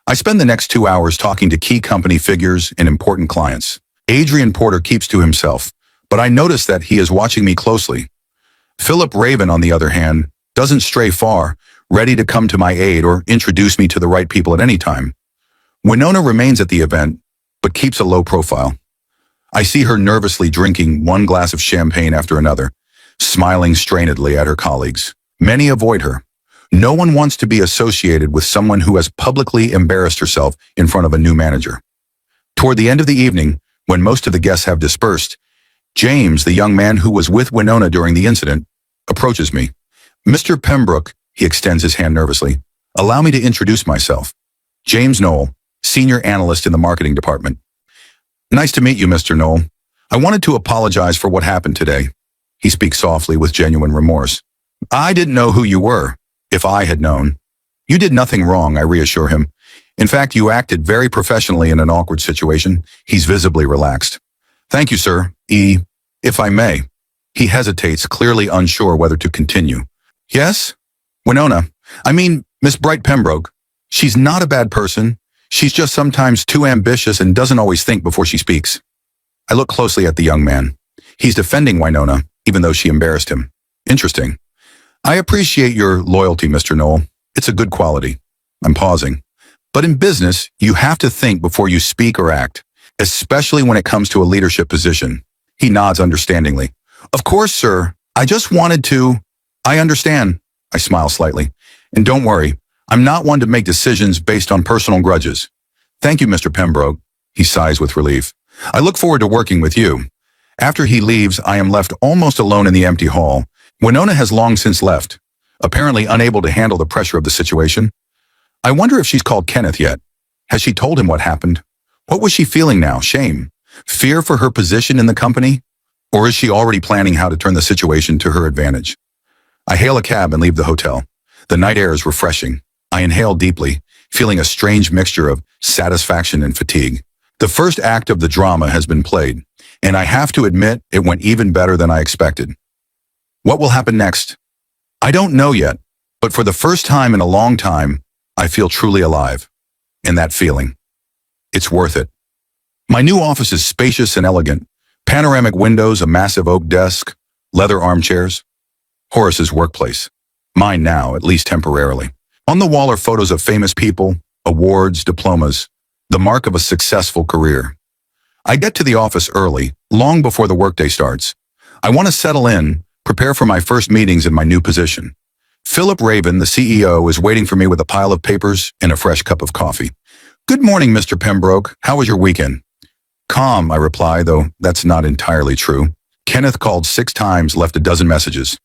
I spend the next 2 hours talking to key company figures and important clients. Adrian Porter keeps to himself, but I notice that he is watching me closely. Philip Raven, on the other hand, doesn't stray far, ready to come to my aid or introduce me to the right people at any time. Winona remains at the event, but keeps a low profile. I see her nervously drinking one glass of champagne after another, smiling strainedly at her colleagues. Many avoid her. No one wants to be associated with someone who has publicly embarrassed herself in front of a new manager. Toward the end of the evening, when most of the guests have dispersed, James, the young man who was with Winona during the incident, approaches me. Mr. Pembroke, he extends his hand nervously. Allow me to introduce myself. James Knoll, senior analyst in the marketing department. Nice to meet you, Mr. Knoll. I wanted to apologize for what happened today. He speaks softly with genuine remorse. I didn't know who you were. If I had known. You did nothing wrong, I reassure him. In fact, you acted very professionally in an awkward situation. He's visibly relaxed. Thank you, sir. If I may. He hesitates, clearly unsure whether to continue. Yes? Winona. I mean, Miss Bright Pembroke. She's not a bad person. She's just sometimes too ambitious and doesn't always think before she speaks. I look closely at the young man. He's defending Winona, even though she embarrassed him. Interesting. I appreciate your loyalty, Mr. Knoll. It's a good quality. I'm pausing. But in business, you have to think before you speak or act, especially when it comes to a leadership position. He nods understandingly. Of course, sir. I just wanted to... I understand. I smile slightly. And don't worry, I'm not one to make decisions based on personal grudges. Thank you, Mr. Pembroke. He sighs with relief. I look forward to working with you. After he leaves, I am left almost alone in the empty hall. Winona has long since left, apparently unable to handle the pressure of the situation. I wonder if she's called Kenneth yet. Has she told him what happened? What was she feeling now? Shame? Fear for her position in the company? Or is she already planning how to turn the situation to her advantage? I hail a cab and leave the hotel. The night air is refreshing. I inhale deeply, feeling a strange mixture of satisfaction and fatigue. The first act of the drama has been played, and I have to admit it went even better than I expected. What will happen next? I don't know yet, but for the first time in a long time, I feel truly alive. And that feeling, it's worth it. My new office is spacious and elegant. Panoramic windows, a massive oak desk, leather armchairs. Horace's workplace. Mine now, at least temporarily. On the wall are photos of famous people, awards, diplomas, the mark of a successful career. I get to the office early, long before the workday starts. I want to settle in, prepare for my first meetings in my new position. Philip Raven, the CEO, is waiting for me with a pile of papers and a fresh cup of coffee. Good morning, Mr. Pembroke. How was your weekend? Calm, I reply, though that's not entirely true. Kenneth called 6 times, left a dozen messages.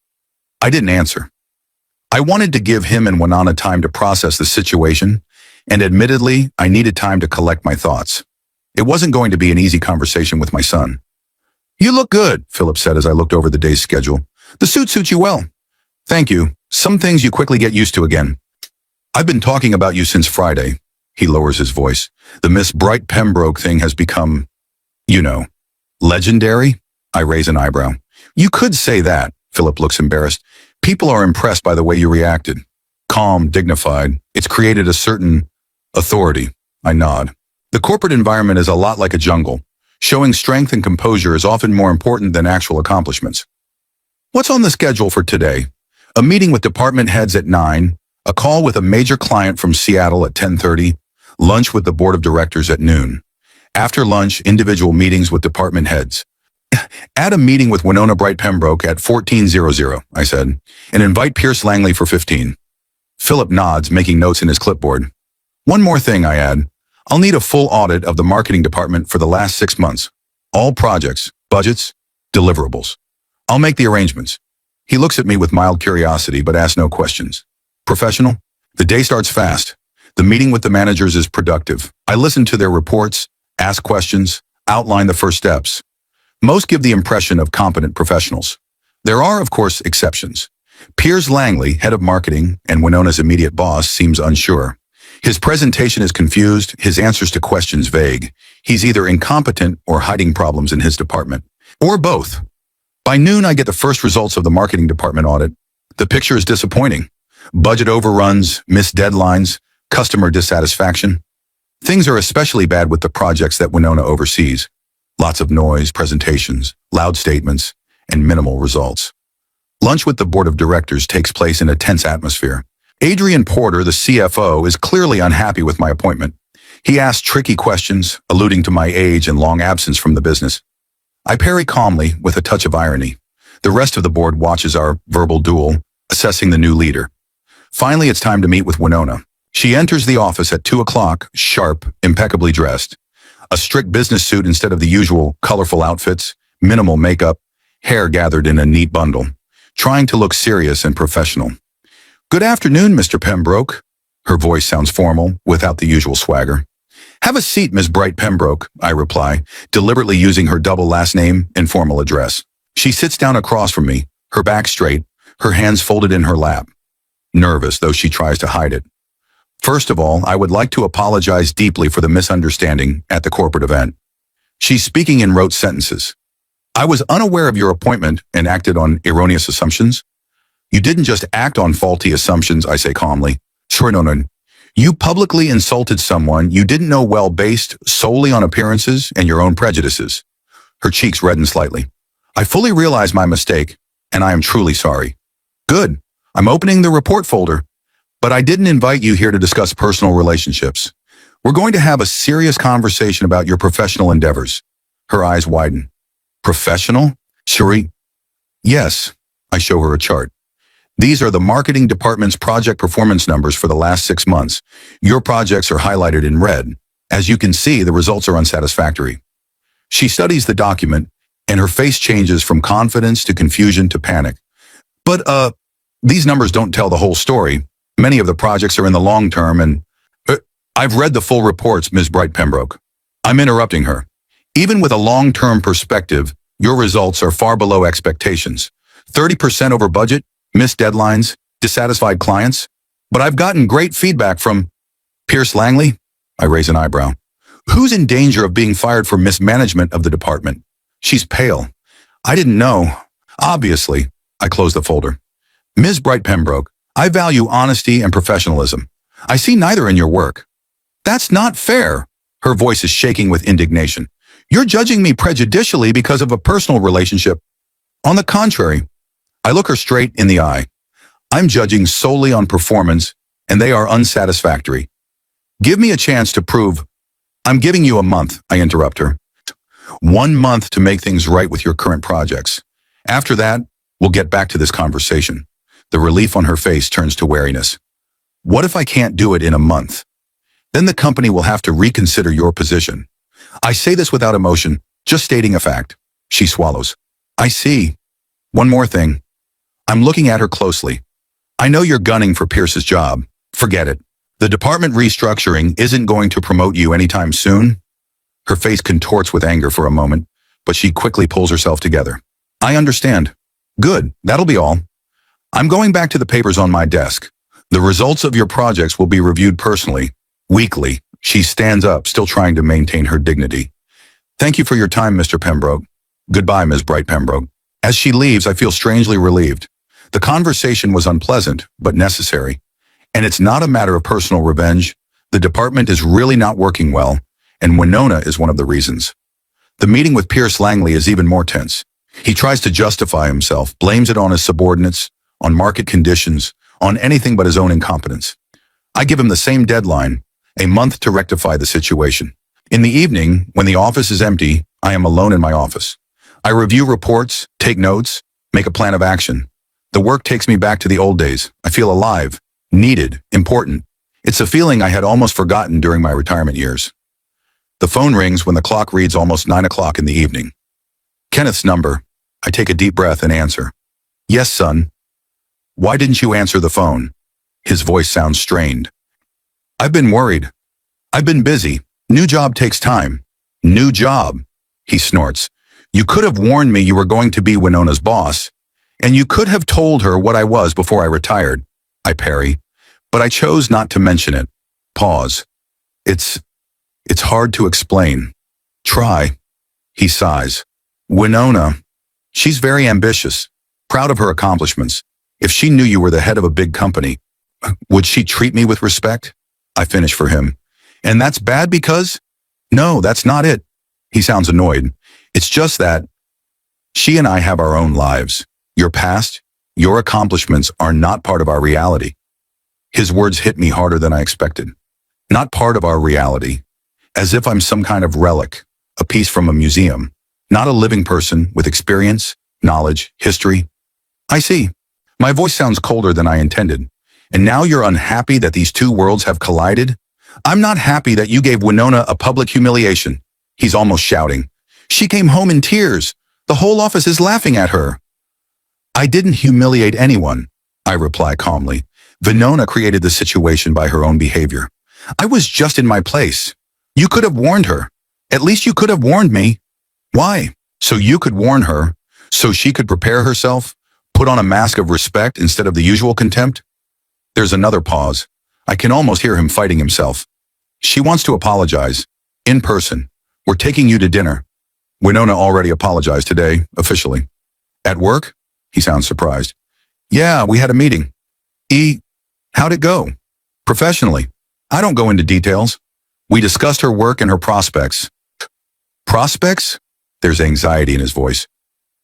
I didn't answer. I wanted to give him and Winona time to process the situation, and admittedly, I needed time to collect my thoughts. It wasn't going to be an easy conversation with my son. You look good, Philip said as I looked over the day's schedule. The suit suits you well. Thank you. Some things you quickly get used to again. I've been talking about you since Friday. He lowers his voice. The Miss Bright Pembroke thing has become, legendary? I raise an eyebrow. You could say that. Philip looks embarrassed. People are impressed by the way you reacted. Calm, dignified. It's created a certain authority. I nod. The corporate environment is a lot like a jungle. Showing strength and composure is often more important than actual accomplishments. What's on the schedule for today? A meeting with department heads at 9, a call with a major client from Seattle at 10:30, lunch with the board of directors at noon. After lunch, individual meetings with department heads. Add a meeting with Winona Bright Pembroke at 14:00, I said, and invite Pierce Langley for 15. Philip nods, making notes in his clipboard. One more thing, I add. I'll need a full audit of the marketing department for the last 6 months. All projects, budgets, Deliverables. I'll make the arrangements. He looks at me with mild curiosity but asks no questions. Professional? The day starts fast. The meeting with the managers is productive. I listen to their reports, ask questions, outline the first steps. Most give the impression of competent professionals. There are, of course, exceptions. Piers Langley, head of marketing and Winona's immediate boss, seems unsure. His presentation is confused, his answers to questions vague. He's either incompetent or hiding problems in his department. Or both. By noon, I get the first results of the marketing department audit. The picture is disappointing. Budget overruns, missed deadlines, customer dissatisfaction. Things are especially bad with the projects that Winona oversees. Lots of noise, presentations, loud statements, and minimal results. Lunch with the board of directors takes place in a tense atmosphere. Adrian Porter, the CFO, is clearly unhappy with my appointment. He asks tricky questions, alluding to my age and long absence from the business. I parry calmly with a touch of irony. The rest of the board watches our verbal duel, assessing the new leader. Finally, it's time to meet with Winona. She enters the office at 2 o'clock, sharp, impeccably dressed. A strict business suit instead of the usual colorful outfits, minimal makeup, hair gathered in a neat bundle, trying to look serious and professional. Good afternoon, Mr. Pembroke. Her voice sounds formal, without the usual swagger. Have a seat, Miss Bright Pembroke, I reply, deliberately using her double last name and formal address. She sits down across from me, her back straight, her hands folded in her lap. Nervous, though she tries to hide it. First of all, I would like to apologize deeply for the misunderstanding at the corporate event. She's speaking in rote sentences. I was unaware of your appointment and acted on erroneous assumptions. You didn't just act on faulty assumptions, I say calmly. Sure, no. You publicly insulted someone you didn't know well based solely on appearances and your own prejudices. Her cheeks redden slightly. I fully realize my mistake, and I am truly sorry. Good. I'm opening the report folder. But I didn't invite you here to discuss personal relationships. We're going to have a serious conversation about your professional endeavors. Her eyes widen. Professional? Cherie? Yes. I show her a chart. These are the marketing department's project performance numbers for the last 6 months. Your projects are highlighted in red. As you can see, the results are unsatisfactory. She studies the document, and her face changes from confidence to confusion to panic. But, these numbers don't tell the whole story. Many of the projects are in the long term and... I've read the full reports, Ms. Bright Pembroke. I'm interrupting her. Even with a long-term perspective, your results are far below expectations. 30% over budget, missed deadlines, dissatisfied clients. But I've gotten great feedback from... Piers Langley? I raise an eyebrow. Who's in danger of being fired for mismanagement of the department? She's pale. I didn't know. Obviously, I close the folder. Ms. Bright Pembroke, I value honesty and professionalism. I see neither in your work. That's not fair. Her voice is shaking with indignation. You're judging me prejudicially because of a personal relationship. On the contrary, I look her straight in the eye. I'm judging solely on performance, and they are unsatisfactory. Give me a chance to prove. I'm giving you a month, I interrupt her. 1 month to make things right with your current projects. After that, we'll get back to this conversation. The relief on her face turns to wariness. What if I can't do it in a month? Then the company will have to reconsider your position. I say this without emotion, just stating a fact. She swallows. I see. One more thing. I'm looking at her closely. I know you're gunning for Pierce's job. Forget it. The department restructuring isn't going to promote you anytime soon. Her face contorts with anger for a moment, but she quickly pulls herself together. I understand. Good, that'll be all. I'm going back to the papers on my desk. The results of your projects will be reviewed personally, weekly. She stands up, still trying to maintain her dignity. Thank you for your time, Mr. Pembroke. Goodbye, Ms. Bright Pembroke. As she leaves, I feel strangely relieved. The conversation was unpleasant, but necessary. And it's not a matter of personal revenge. The department is really not working well, and Winona is one of the reasons. The meeting with Piers Langley is even more tense. He tries to justify himself, blames it on his subordinates, on market conditions, on anything but his own incompetence. I give him the same deadline, a month to rectify the situation. In the evening, when the office is empty, I am alone in my office. I review reports, take notes, make a plan of action. The work takes me back to the old days. I feel alive, needed, important. It's a feeling I had almost forgotten during my retirement years. The phone rings when the clock reads almost 9 o'clock in the evening. Kenneth's number. I take a deep breath and answer. Yes, son. Why didn't you answer the phone? His voice sounds strained. I've been worried. I've been busy. New job takes time. New job, he snorts. You could have warned me you were going to be Winona's boss, and you could have told her what I was before I retired, I parry, but I chose not to mention it. Pause. It's hard to explain. Try, he sighs. Winona, she's very ambitious, proud of her accomplishments. If she knew you were the head of a big company, would she treat me with respect? I finish for him. And that's bad because? No, that's not it. He sounds annoyed. It's just that she and I have our own lives. Your past, your accomplishments are not part of our reality. His words hit me harder than I expected. Not part of our reality. As if I'm some kind of relic, a piece from a museum. Not a living person with experience, knowledge, history. I see. My voice sounds colder than I intended. And now you're unhappy that these two worlds have collided? I'm not happy that you gave Winona a public humiliation. He's almost shouting. She came home in tears. The whole office is laughing at her. I didn't humiliate anyone, I reply calmly. Winona created the situation by her own behavior. I was just in my place. You could have warned her. At least you could have warned me. Why? So you could warn her, so she could prepare herself, put on a mask of respect instead of the usual contempt? There's another pause. I can almost hear him fighting himself. She wants to apologize. In person. We're taking you to dinner. Winona already apologized today, officially. At work? He sounds surprised. Yeah, we had a meeting. How'd it go? Professionally. I don't go into details. We discussed her work and her prospects. Prospects? There's anxiety in his voice.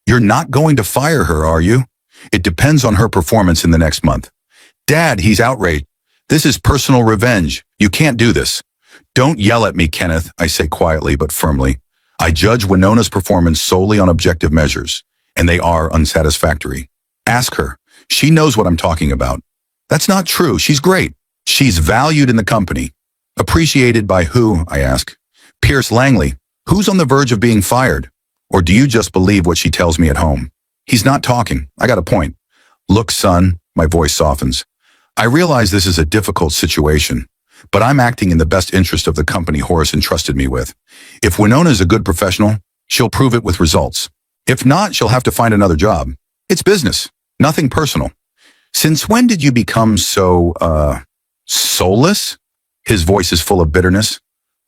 You're not going to fire her, are you? It depends on her performance in the next month. Dad, he's outraged. This is personal revenge. You can't do this. Don't yell at me, Kenneth, I say quietly but firmly. I judge Winona's performance solely on objective measures, and they are unsatisfactory. Ask her. She knows what I'm talking about. That's not true. She's great. She's valued in the company. Appreciated by who, I ask. Pierce Langley. Who's on the verge of being fired? Or do you just believe what she tells me at home? He's not talking. I got a point. Look, son, my voice softens. I realize this is a difficult situation, but I'm acting in the best interest of the company Horace entrusted me with. If Winona's a good professional, she'll prove it with results. If not, she'll have to find another job. It's business, nothing personal. Since when did you become so, soulless? His voice is full of bitterness.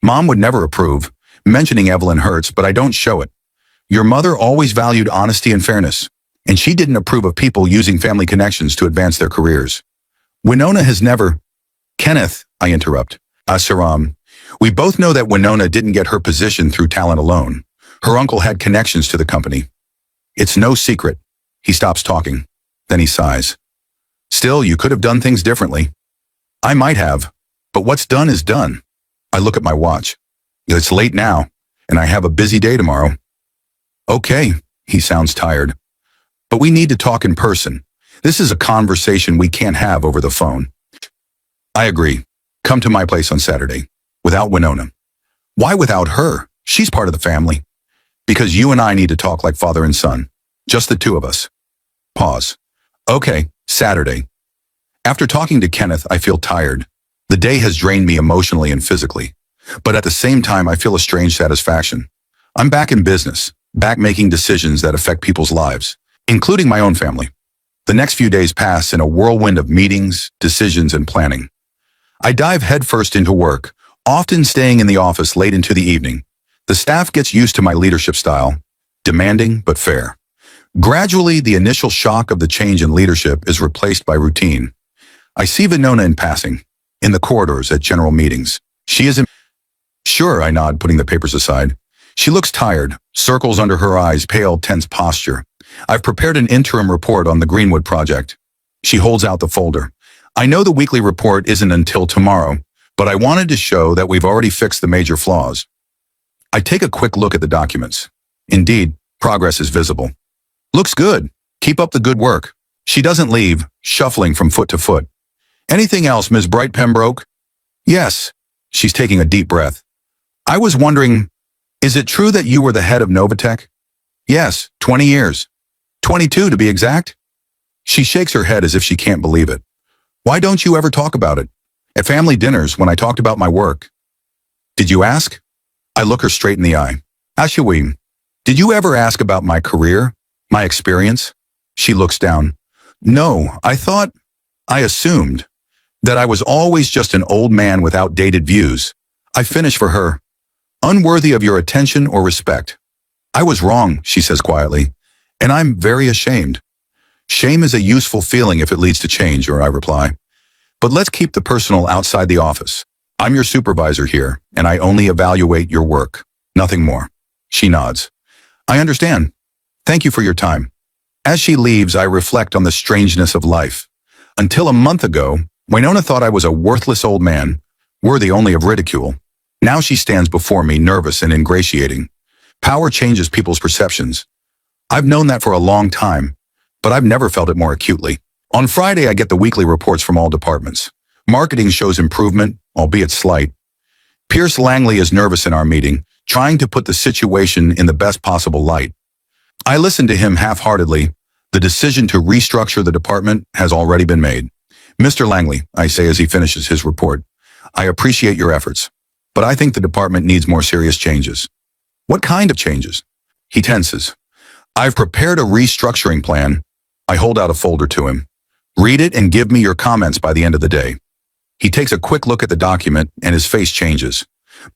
Mom would never approve. Mentioning Evelyn hurts, but I don't show it. Your mother always valued honesty and fairness, and she didn't approve of people using family connections to advance their careers. Winona has never... Kenneth, I interrupt. Saram, we both know that Winona didn't get her position through talent alone. Her uncle had connections to the company. It's no secret. He stops talking. Then he sighs. Still, you could have done things differently. I might have, but what's done is done. I look at my watch. It's late now, and I have a busy day tomorrow. Okay, he sounds tired. But we need to talk in person. This is a conversation we can't have over the phone. I agree. Come to my place on Saturday. Without Winona. Why without her? She's part of the family. Because you and I need to talk like father and son. Just the two of us. Pause. Okay, Saturday. After talking to Kenneth, I feel tired. The day has drained me emotionally and physically. But at the same time, I feel a strange satisfaction. I'm back in business, back making decisions that affect people's lives, including my own family. The next few days pass in a whirlwind of meetings, decisions, and planning. I dive headfirst into work, often staying in the office late into the evening. The staff gets used to my leadership style, demanding but fair. Gradually, the initial shock of the change in leadership is replaced by routine. I see Winona in passing, in the corridors at general meetings. She is in... Sure, I nod, putting the papers aside. She looks tired, circles under her eyes, pale, tense posture. I've prepared an interim report on the Greenwood project. She holds out the folder. I know the weekly report isn't until tomorrow, but I wanted to show that we've already fixed the major flaws. I take a quick look at the documents. Indeed, progress is visible. Looks good. Keep up the good work. She doesn't leave, shuffling from foot to foot. Anything else, Ms. Bright Pembroke? Yes. She's taking a deep breath. I was wondering, is it true that you were the head of Novatech? Yes, 20 years. 22 to be exact. She shakes her head as if she can't believe it. Why don't you ever talk about it? At family dinners, when I talked about my work. Did you ask? I look her straight in the eye. Ashwin, did you ever ask about my career, my experience? She looks down. No, I assumed that I was always just an old man with outdated views. I finish for her. Unworthy of your attention or respect. I was wrong, she says quietly, and I'm very ashamed. Shame is a useful feeling if it leads to change, or I reply. But let's keep the personal outside the office. I'm your supervisor here, and I only evaluate your work. Nothing more. She nods. I understand. Thank you for your time. As she leaves, I reflect on the strangeness of life. Until a month ago, Winona thought I was a worthless old man, worthy only of ridicule. Now she stands before me, nervous and ingratiating. Power changes people's perceptions. I've known that for a long time, but I've never felt it more acutely. On Friday, I get the weekly reports from all departments. Marketing shows improvement, albeit slight. Pierce Langley is nervous in our meeting, trying to put the situation in the best possible light. I listen to him half-heartedly. The decision to restructure the department has already been made. Mr. Langley, I say as he finishes his report, I appreciate your efforts, but I think the department needs more serious changes. What kind of changes? He tenses. I've prepared a restructuring plan. I hold out a folder to him. Read it and give me your comments by the end of the day. He takes a quick look at the document and his face changes.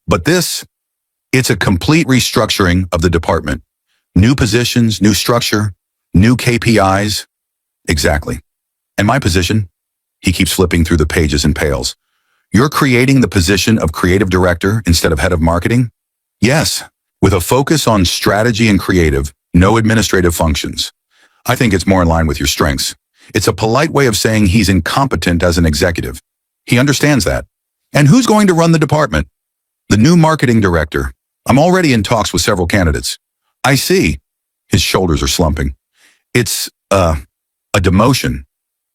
But it's a complete restructuring of the department. New positions, new structure, new KPIs. Exactly. And my position? He keeps flipping through the pages and pales. You're creating the position of creative director instead of head of marketing? Yes, with a focus on strategy and creative, no administrative functions. I think it's more in line with your strengths. It's a polite way of saying he's incompetent as an executive. He understands that. And who's going to run the department? The new marketing director. I'm already in talks with several candidates. I see. His shoulders are slumping. It's a demotion.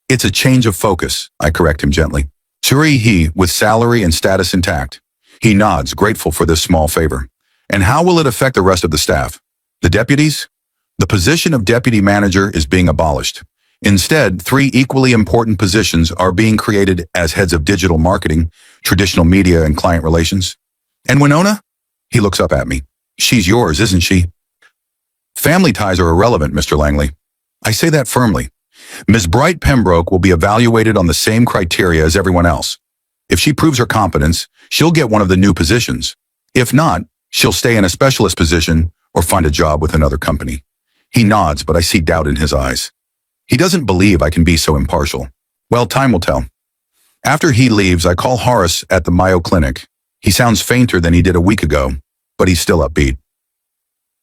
It's a change of focus, I correct him gently. Suri he, with salary and status intact. He nods, grateful for this small favor. And how will it affect the rest of the staff? The deputies? The position of deputy manager is being abolished. Instead, 3 equally important positions are being created as heads of digital marketing, traditional media, and client relations. And Winona? He looks up at me. She's yours, isn't she? Family ties are irrelevant, Mr. Langley. I say that firmly. Ms. Bright Pembroke will be evaluated on the same criteria as everyone else. If she proves her competence, she'll get one of the new positions. If not, she'll stay in a specialist position or find a job with another company. He nods, but I see doubt in his eyes. He doesn't believe I can be so impartial. Well, time will tell. After he leaves, I call Horace at the Mayo Clinic. He sounds fainter than he did a week ago, but he's still upbeat.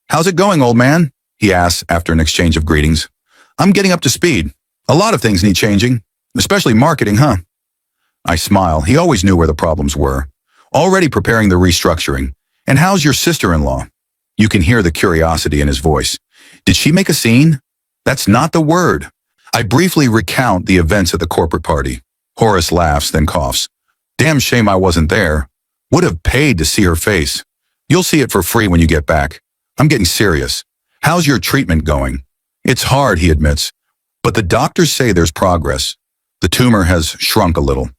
How's it going, old man? He asks after an exchange of greetings. I'm getting up to speed. A lot of things need changing, especially marketing, huh? I smile. He always knew where the problems were. Already preparing the restructuring. And how's your sister-in-law? You can hear the curiosity in his voice. Did she make a scene? That's not the word. I briefly recount the events at the corporate party. Horace laughs, then coughs. Damn shame I wasn't there. Would have paid to see her face. You'll see it for free when you get back. I'm getting serious. How's your treatment going? It's hard, he admits. But the doctors say there's progress. The tumor has shrunk a little.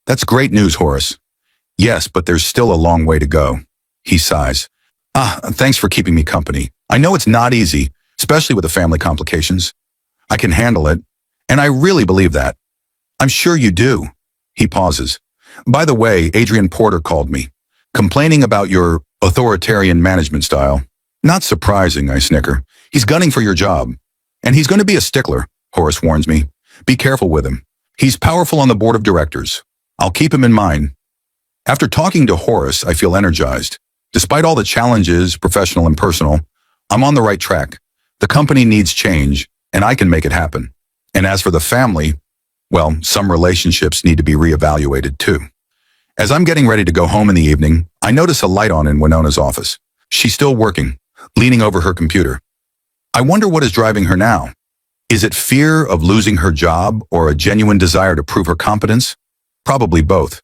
That's great news, Horace. Yes, but there's still a long way to go. He sighs. Thanks for keeping me company. I know it's not easy, especially with the family complications. I can handle it, and I really believe that. I'm sure you do. He pauses. By the way, Adrian Porter called me, complaining about your authoritarian management style. Not surprising, I snicker. He's gunning for your job. And he's going to be a stickler, Horace warns me. Be careful with him. He's powerful on the board of directors. I'll keep him in mind. After talking to Horace, I feel energized. Despite all the challenges, professional and personal, I'm on the right track. The company needs change, and I can make it happen. And as for the family, well, some relationships need to be reevaluated too. As I'm getting ready to go home in the evening, I notice a light on in Winona's office. She's still working, leaning over her computer. I wonder what is driving her now. Is it fear of losing her job or a genuine desire to prove her competence? Probably both.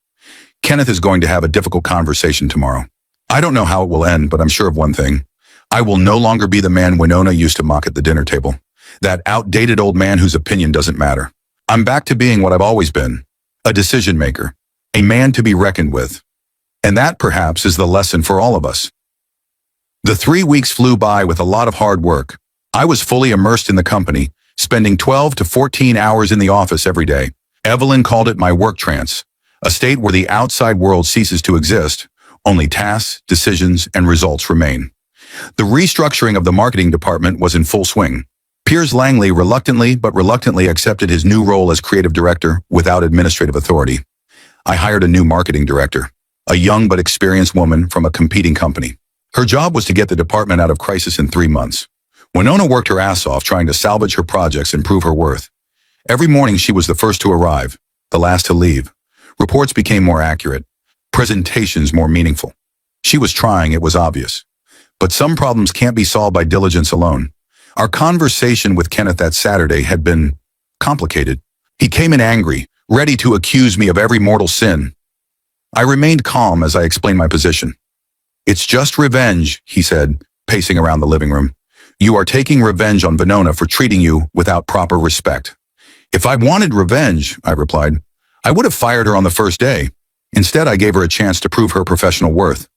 Kenneth is going to have a difficult conversation tomorrow. I don't know how it will end, but I'm sure of one thing. I will no longer be the man Winona used to mock at the dinner table. That outdated old man whose opinion doesn't matter. I'm back to being what I've always been, a decision maker, a man to be reckoned with. And that, perhaps, is the lesson for all of us. The 3 weeks flew by with a lot of hard work. I was fully immersed in the company, spending 12 to 14 hours in the office every day. Evelyn called it my work trance, a state where the outside world ceases to exist. Only tasks, decisions, and results remain. The restructuring of the marketing department was in full swing. Piers Langley reluctantly accepted his new role as creative director without administrative authority. I hired a new marketing director, a young but experienced woman from a competing company. Her job was to get the department out of crisis in 3 months. Winona worked her ass off trying to salvage her projects and prove her worth. Every morning she was the first to arrive, the last to leave. Reports became more accurate, presentations more meaningful. She was trying, it was obvious. But some problems can't be solved by diligence alone. Our conversation with Kenneth that Saturday had been complicated. He came in angry, ready to accuse me of every mortal sin. I remained calm as I explained my position. "It's just revenge," he said, pacing around the living room. "You are taking revenge on Winona for treating you without proper respect." "If I wanted revenge," I replied, "I would have fired her on the first day. Instead, I gave her a chance to prove her professional worth."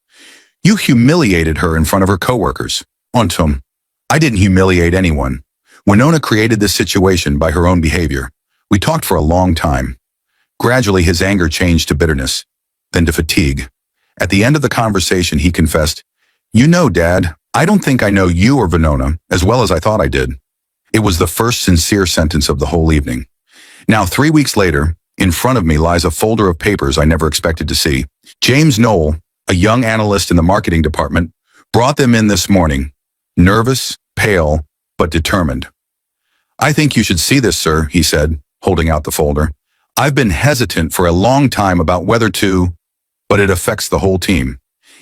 "You humiliated her in front of her coworkers." "Ontum, I didn't humiliate anyone. Winona created this situation by her own behavior. We talked for a long time." Gradually, his anger changed to bitterness, then to fatigue. At the end of the conversation, he confessed, "You know, Dad, I don't think I know you or Winona as well as I thought I did." It was the first sincere sentence of the whole evening. Now, 3 weeks later, in front of me lies a folder of papers I never expected to see. James Knoll, a young analyst in the marketing department, brought them in this morning, nervous, pale, but determined. "I think you should see this, sir," he said, holding out the folder. "I've been hesitant for a long time about whether to, but it affects the whole team."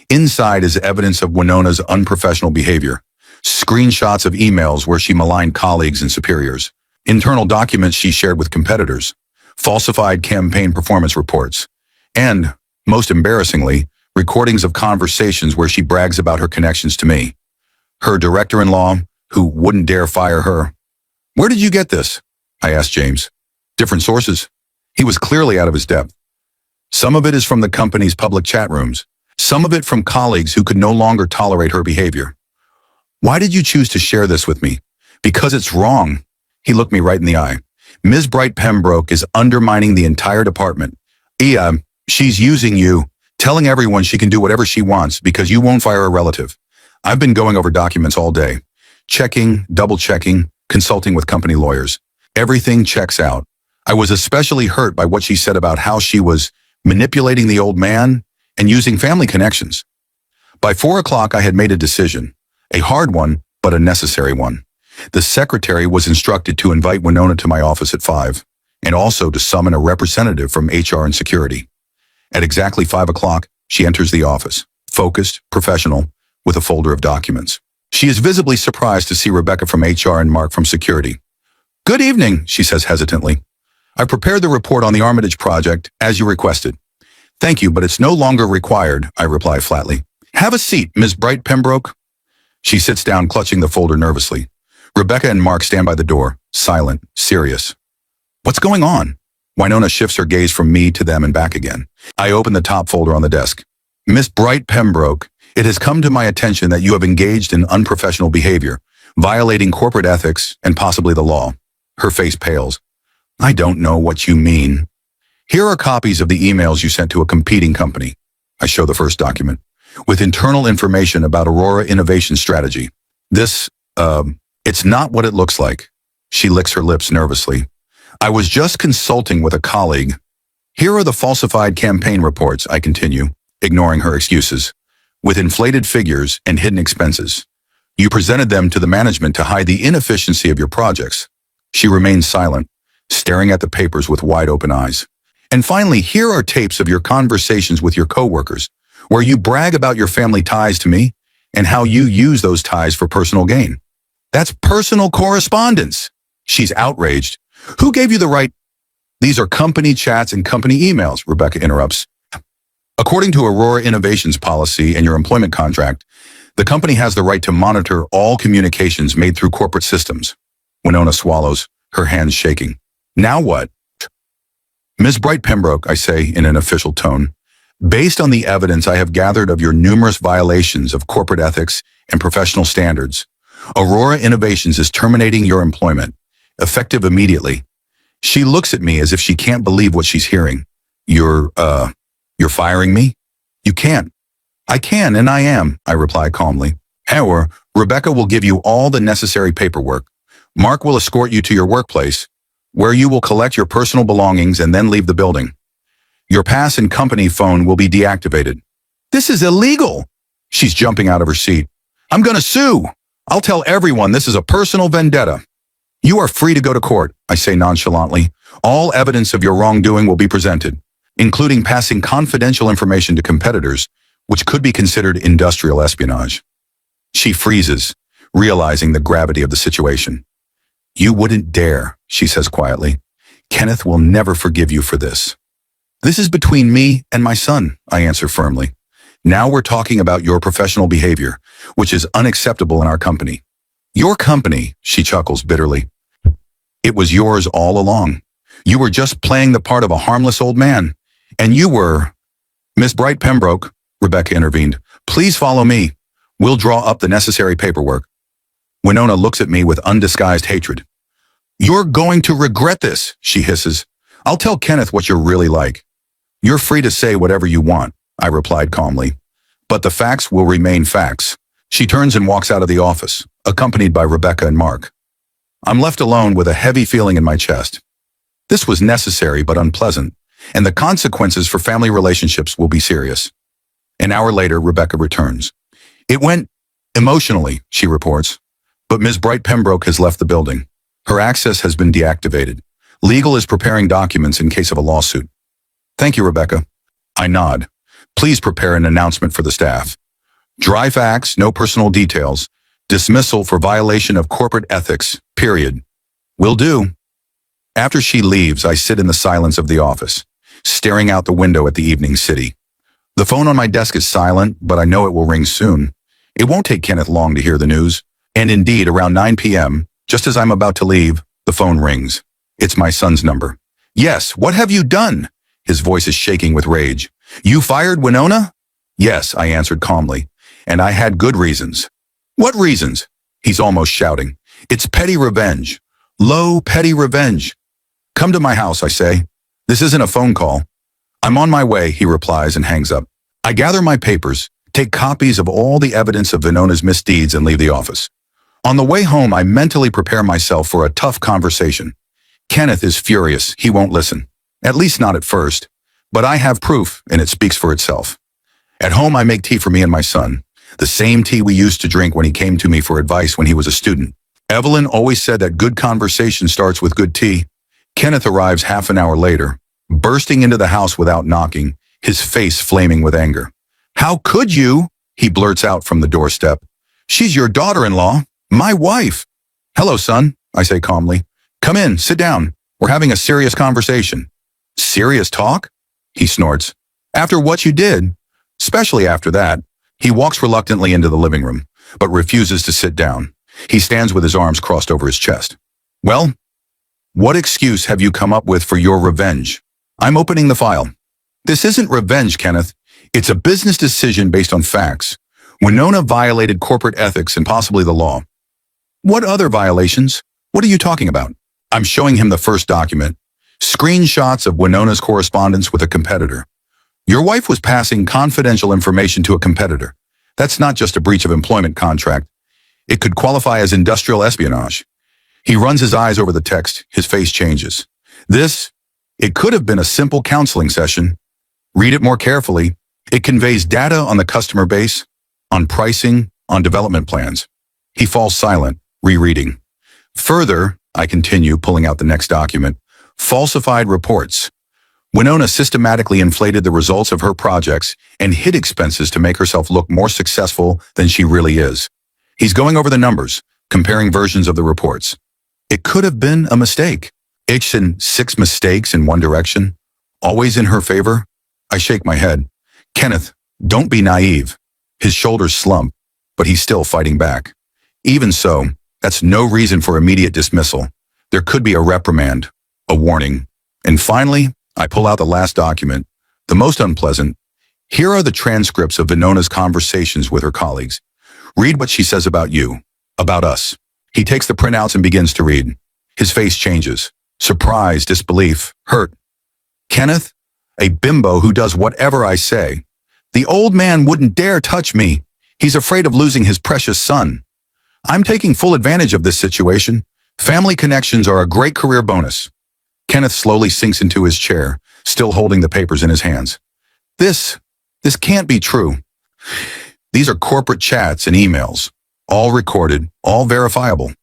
Inside is evidence of Winona's unprofessional behavior, screenshots of emails where she maligned colleagues and superiors, internal documents she shared with competitors, falsified campaign performance reports, and, most embarrassingly, recordings of conversations where she brags about her connections to me. Her director-in-law, who wouldn't dare fire her. "Where did you get this?" I asked James. "Different sources." He was clearly out of his depth. "Some of it is from the company's public chat rooms. Some of it from colleagues who could no longer tolerate her behavior." "Why did you choose to share this with me?" "Because it's wrong." He looked me right in the eye. "Ms. Bright Pembroke is undermining the entire department. She's using you, telling everyone she can do whatever she wants because you won't fire a relative." I've been going over documents all day, checking, double-checking, consulting with company lawyers. Everything checks out. I was especially hurt by what she said about how she was manipulating the old man and using family connections. By 4 o'clock, I had made a decision, a hard one, but a necessary one. The secretary was instructed to invite Winona to my office at 5, and also to summon a representative from HR and security. At exactly 5 o'clock, she enters the office, focused, professional, with a folder of documents. She is visibly surprised to see Rebecca from HR and Mark from security. "Good evening," she says hesitantly. "I've prepared the report on the Armitage project, as you requested." "Thank you, but it's no longer required," I reply flatly. "Have a seat, Ms. Bright Pembroke." She sits down, clutching the folder nervously. Rebecca and Mark stand by the door, silent, serious. "What's going on?" Winona shifts her gaze from me to them and back again. I open the top folder on the desk. "Miss Bright Pembroke, it has come to my attention that you have engaged in unprofessional behavior, violating corporate ethics and possibly the law." Her face pales. "I don't know what you mean." "Here are copies of the emails you sent to a competing company." I show the first document, with internal information about Aurora Innovation Strategy. It's not what it looks like." She licks her lips nervously. "I was just consulting with a colleague." "Here are the falsified campaign reports," I continue, ignoring her excuses, "with inflated figures and hidden expenses. You presented them to the management to hide the inefficiency of your projects." She remains silent, staring at the papers with wide open eyes. "And finally, here are tapes of your conversations with your coworkers, where you brag about your family ties to me and how you use those ties for personal gain." "That's personal correspondence." She's outraged. "Who gave you the right?" "These are company chats and company emails," Rebecca interrupts. "According to Aurora Innovation's policy and your employment contract, the company has the right to monitor all communications made through corporate systems." Winona swallows, her hands shaking. Now what? Ms. Bright Pembroke, I say in an official tone, based on the evidence I have gathered of your numerous violations of corporate ethics and professional standards, Aurora Innovations is terminating your employment, effective immediately. She looks at me as if she can't believe what she's hearing. You're firing me? You can't. I can, and I am, I reply calmly. However, Rebecca will give you all the necessary paperwork. Mark will escort you to your workplace, where you will collect your personal belongings and then leave the building. Your pass and company phone will be deactivated. This is illegal. She's jumping out of her seat. I'm gonna sue. I'll tell everyone this is a personal vendetta. You are free to go to court, I say nonchalantly. All evidence of your wrongdoing will be presented, including passing confidential information to competitors, which could be considered industrial espionage. She freezes, realizing the gravity of the situation. You wouldn't dare, she says quietly. Kenneth will never forgive you for this. This is between me and my son, I answer firmly. Now we're talking about your professional behavior, which is unacceptable in our company. Your company, she chuckles bitterly. It was yours all along. You were just playing the part of a harmless old man. And you were... Miss Bright Pembroke, Rebecca intervened, please follow me. We'll draw up the necessary paperwork. Winona looks at me with undisguised hatred. You're going to regret this, she hisses. I'll tell Kenneth what you're really like. You're free to say whatever you want, I replied calmly. But the facts will remain facts. She turns and walks out of the office, accompanied by Rebecca and Mark. I'm left alone with a heavy feeling in my chest. This was necessary but unpleasant, and the consequences for family relationships will be serious. An hour later, Rebecca returns. It went emotionally, she reports. But Ms. Bright Pembroke has left the building. Her access has been deactivated. Legal is preparing documents in case of a lawsuit. Thank you, Rebecca. I nod. Please prepare an announcement for the staff. Dry facts, no personal details. Dismissal for violation of corporate ethics, period. Will do. After she leaves, I sit in the silence of the office, staring out the window at the evening city. The phone on my desk is silent, but I know it will ring soon. It won't take Kenneth long to hear the news. And indeed, around 9 p.m., just as I'm about to leave, the phone rings. It's my son's number. Yes, what have you done? His voice is shaking with rage. You fired Winona? Yes, I answered calmly, and I had good reasons. What reasons? He's almost shouting. It's petty revenge. Low, petty revenge. Come to my house, I say. This isn't a phone call. I'm on my way, he replies and hangs up. I gather my papers, take copies of all the evidence of Winona's misdeeds and leave the office. On the way home, I mentally prepare myself for a tough conversation. Kenneth is furious. He won't listen. At least not at first. But I have proof, and it speaks for itself. At home, I make tea for me and my son. The same tea we used to drink when he came to me for advice when he was a student. Evelyn always said that good conversation starts with good tea. Kenneth arrives half an hour later, bursting into the house without knocking, his face flaming with anger. How could you? He blurts out from the doorstep. She's your daughter-in-law. My wife. Hello, son, I say calmly. Come in, sit down. We're having a serious conversation. Serious talk? He snorts. After what you did, especially after that, he walks reluctantly into the living room, but refuses to sit down. He stands with his arms crossed over his chest. Well, what excuse have you come up with for your revenge? I'm opening the file. This isn't revenge, Kenneth. It's a business decision based on facts. Winona violated corporate ethics and possibly the law. What other violations? What are you talking about? I'm showing him the first document. Screenshots of Winona's correspondence with a competitor. Your wife was passing confidential information to a competitor. That's not just a breach of employment contract. It could qualify as industrial espionage. He runs his eyes over the text. His face changes. It could have been a simple counseling session. Read it more carefully. It conveys data on the customer base, on pricing, on development plans. He falls silent, rereading. Further, I continue, pulling out the next document. Falsified reports. Winona systematically inflated the results of her projects and hid expenses to make herself look more successful than she really is. He's going over the numbers, comparing versions of the reports. It could have been a mistake. It's in 6 mistakes in one direction, always in her favor. I shake my head. Kenneth, don't be naive. His shoulders slump, but he's still fighting back. Even so, That's no reason for immediate dismissal. There could be a reprimand, a warning. And finally, I pull out the last document, the most unpleasant. Here are the transcripts of Vinona's conversations with her colleagues. Read what she says about you, about us. He takes the printouts and begins to read. His face changes. Surprise, disbelief, hurt. Kenneth, a bimbo who does whatever I say. The old man wouldn't dare touch me. He's afraid of losing his precious son. I'm taking full advantage of this situation. Family connections are a great career bonus. Kenneth slowly sinks into his chair, still holding the papers in his hands. This can't be true. These are corporate chats and emails, all recorded, all verifiable.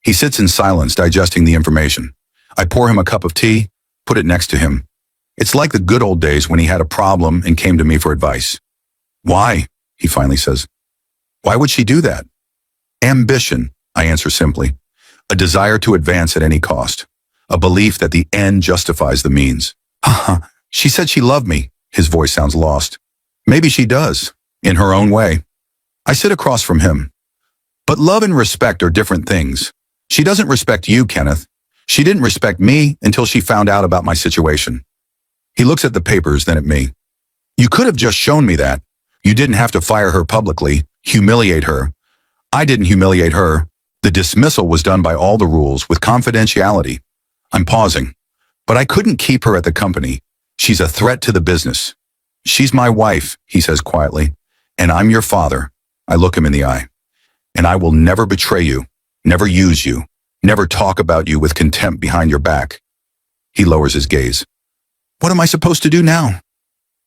He sits in silence, digesting the information. I pour him a cup of tea, put it next to him. It's like the good old days when he had a problem and came to me for advice. Why? He finally says. Why would she do that? Ambition, I answer simply. A desire to advance at any cost. A belief that the end justifies the means. She said she loved me. His voice sounds lost. Maybe she does, in her own way. I sit across from him. But love and respect are different things. She doesn't respect you, Kenneth. She didn't respect me until she found out about my situation. He looks at the papers, then at me. You could have just shown me that. You didn't have to fire her publicly, humiliate her. I didn't humiliate her. The dismissal was done by all the rules, with confidentiality. I'm pausing. But I couldn't keep her at the company. She's a threat to the business. She's my wife, he says quietly, and I'm your father. I look him in the eye. And I will never betray you, never use you, never talk about you with contempt behind your back. He lowers his gaze. What am I supposed to do now?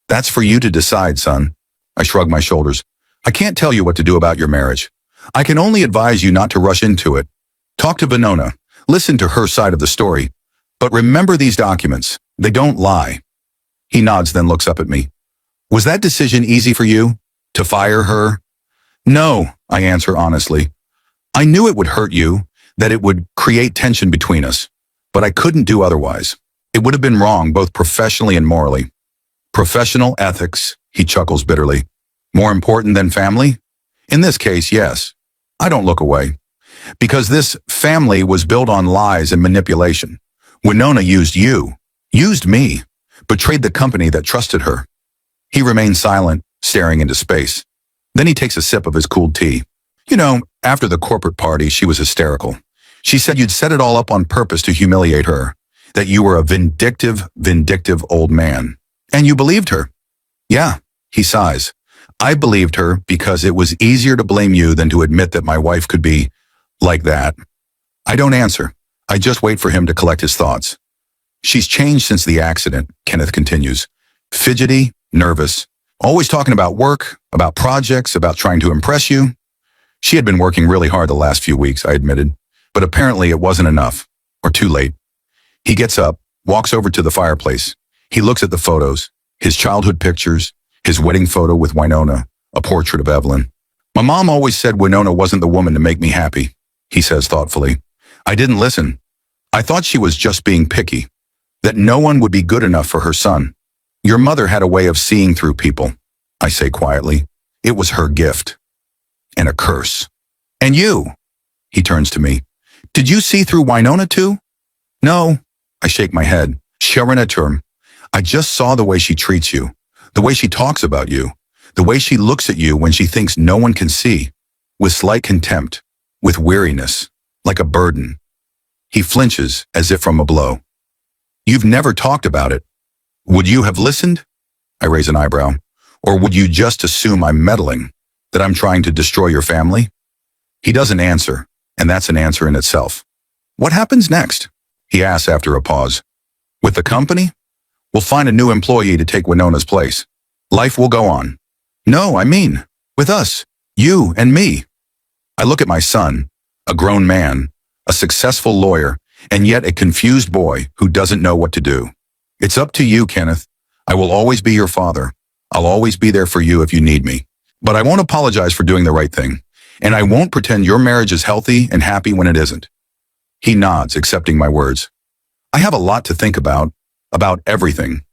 That's for you to decide, son. I shrug my shoulders. I can't tell you what to do about your marriage. I can only advise you not to rush into it. Talk to Vinona. Listen to her side of the story. But remember these documents. They don't lie. He nods, then looks up at me. Was that decision easy for you? To fire her? No, I answer honestly. I knew it would hurt you, that it would create tension between us. But I couldn't do otherwise. It would have been wrong, both professionally and morally. Professional ethics, he chuckles bitterly. More important than family? In this case, yes. I don't look away. Because this family was built on lies and manipulation. Winona used you, used me, betrayed the company that trusted her. He remains silent, staring into space. Then he takes a sip of his cooled tea. You know, after the corporate party, she was hysterical. She said you'd set it all up on purpose to humiliate her, that you were a vindictive old man. And you believed her. Yeah, he sighs. I believed her because it was easier to blame you than to admit that my wife could be like that. I don't answer. I just wait for him to collect his thoughts. She's changed since the accident, Kenneth continues. Fidgety, nervous, always talking about work, about projects, about trying to impress you. She had been working really hard the last few weeks, I admitted, but apparently it wasn't enough, or too late. He gets up, walks over to the fireplace. He looks at the photos, his childhood pictures, his wedding photo with Winona, a portrait of Evelyn. My mom always said Winona wasn't the woman to make me happy, he says thoughtfully. I didn't listen. I thought she was just being picky, that no one would be good enough for her son. Your mother had a way of seeing through people, I say quietly. It was her gift. And a curse. And you, he turns to me. Did you see through Winona too? No, I shake my head. Sharonaturm. I just saw the way she treats you, the way she talks about you, the way she looks at you when she thinks no one can see, with slight contempt, with weariness, like a burden. He flinches as if from a blow. You've never talked about it. Would you have listened? I raise an eyebrow. Or would you just assume I'm meddling, that I'm trying to destroy your family? He doesn't answer, and that's an answer in itself. What happens next? He asks after a pause. With the company? We'll find a new employee to take Winona's place. Life will go on. No, I mean, with us, you and me. I look at my son, a grown man, a successful lawyer, and yet a confused boy who doesn't know what to do. It's up to you, Kenneth. I will always be your father. I'll always be there for you if you need me. But I won't apologize for doing the right thing. And I won't pretend your marriage is healthy and happy when it isn't. He nods, accepting my words. I have a lot to think about everything.